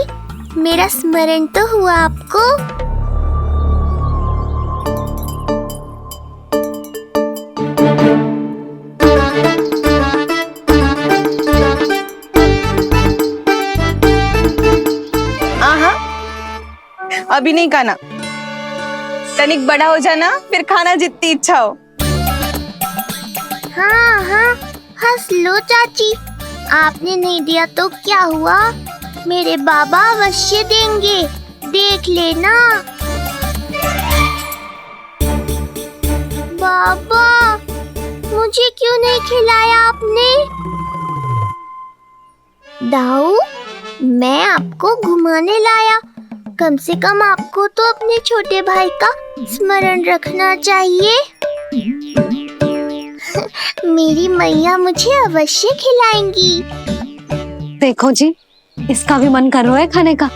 [SPEAKER 5] मेरा स्मरण तो हुआ आपको।
[SPEAKER 12] आहा, अभी नहीं खाना, तनिक बड़ा हो जाना, फिर खाना जितनी इच्छा हो।
[SPEAKER 5] हाँ हाँ, हंस लो चाची। आपने नहीं दिया तो क्या हुआ, मेरे बाबा अवश्य देंगे, देख लेना। बाबा, मुझे क्यों नहीं खिलाया आपने? दाऊ, मैं आपको घुमाने लाया, कम से कम आपको तो अपने छोटे भाई का स्मरण रखना चाहिए। मेरी मैया मुझे अवश्य खिलाएंगी।
[SPEAKER 2] देखो जी, इसका भी मन कर रहा है खाने का।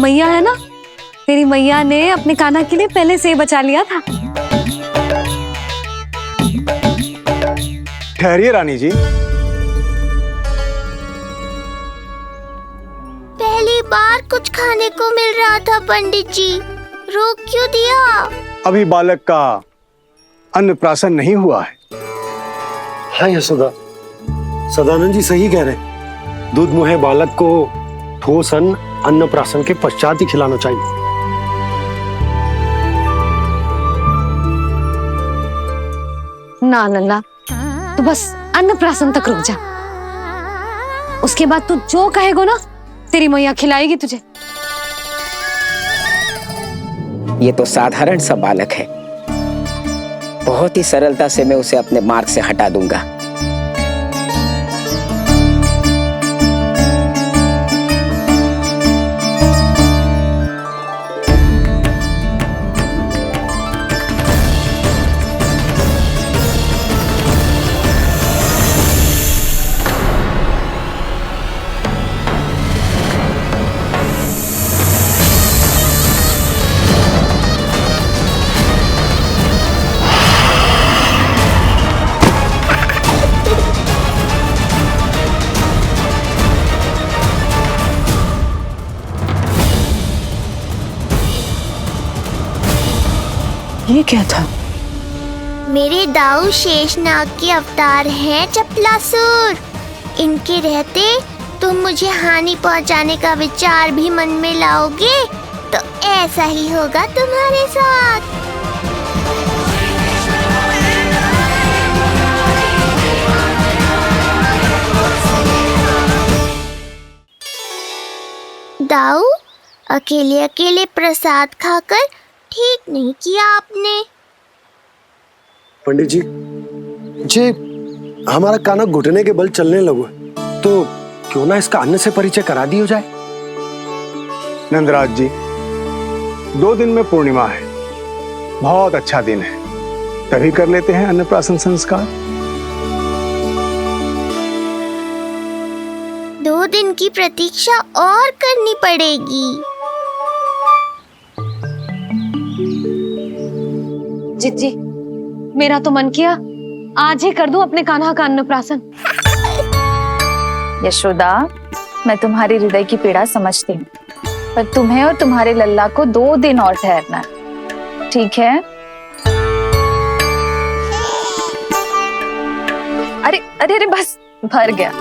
[SPEAKER 2] मैया है ना, तेरी मैया ने अपने कान्हा के लिए पहले से ही बचा लिया था।
[SPEAKER 17] ठहरिए रानी जी।
[SPEAKER 5] कुछ खाने को मिल रहा था पंडित जी, रोक क्यों दिया?
[SPEAKER 17] अभी बालक का अन्नप्राशन नहीं हुआ है।
[SPEAKER 7] हाँ यशोदा, सदानंद जी सही कह रहे। दूध मुहे बालक को ठोस अन्न अन्नप्राशन के पश्चात ही खिलाना चाहिए।
[SPEAKER 2] ना लल्ला, तू बस अन्नप्राशन तक रुक जा। उसके बाद तू जो कहेगो ना, तेरी मैया खिलाएगी तुझे।
[SPEAKER 20] ये तो साधारण सा बालक है, बहुत ही सरलता से मैं उसे अपने मार्ग से हटा दूंगा।
[SPEAKER 10] ये क्या था?
[SPEAKER 5] मेरे दाऊ शेषनाग के अवतार हैं चपलासुर। इनके रहते तुम मुझे हानि पहुंचाने का विचार भी मन में लाओगे तो ऐसा ही होगा तुम्हारे साथ। दाऊ, अकेले अकेले प्रसाद खाकर ठीक नहीं किया आपने।
[SPEAKER 7] पंडित जी, जे हमारा काना घुटने के बल चलने लगो तो क्यों ना इसका अन्न से परिचय करा दिया जाए।
[SPEAKER 17] नंदराज जी, 2 दिन में पूर्णिमा है, बहुत अच्छा दिन है, तभी कर लेते हैं अन्नप्राशन संस्कार।
[SPEAKER 5] 2 दिन की प्रतीक्षा और करनी पड़ेगी।
[SPEAKER 2] जिज्जी, मेरा तो मन किया आज ही कर दूं अपने कान्हा का अन्नप्राशन।
[SPEAKER 1] यशोदा, मैं तुम्हारी हृदय की पीड़ा समझती हूँ, पर तुम्हें और तुम्हारे लल्ला को 2 दिन और ठहरना, ठीक है? अरे अरे अरे, बस भर गया।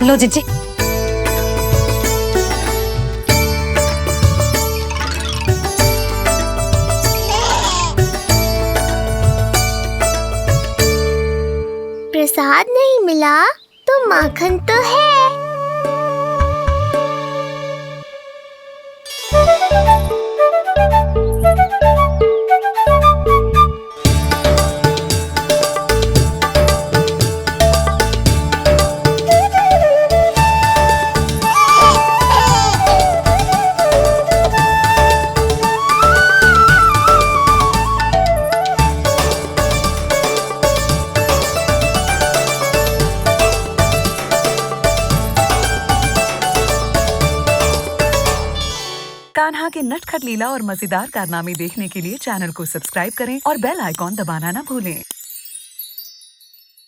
[SPEAKER 2] लो जिज्जी।
[SPEAKER 5] प्रसाद नहीं मिला तो माखन तो है।
[SPEAKER 6] कान्हा के नटखट लीला और मजेदार कारनामे देखने के लिए चैनल को सब्सक्राइब करें और बेल आइकॉन दबाना ना भूलें।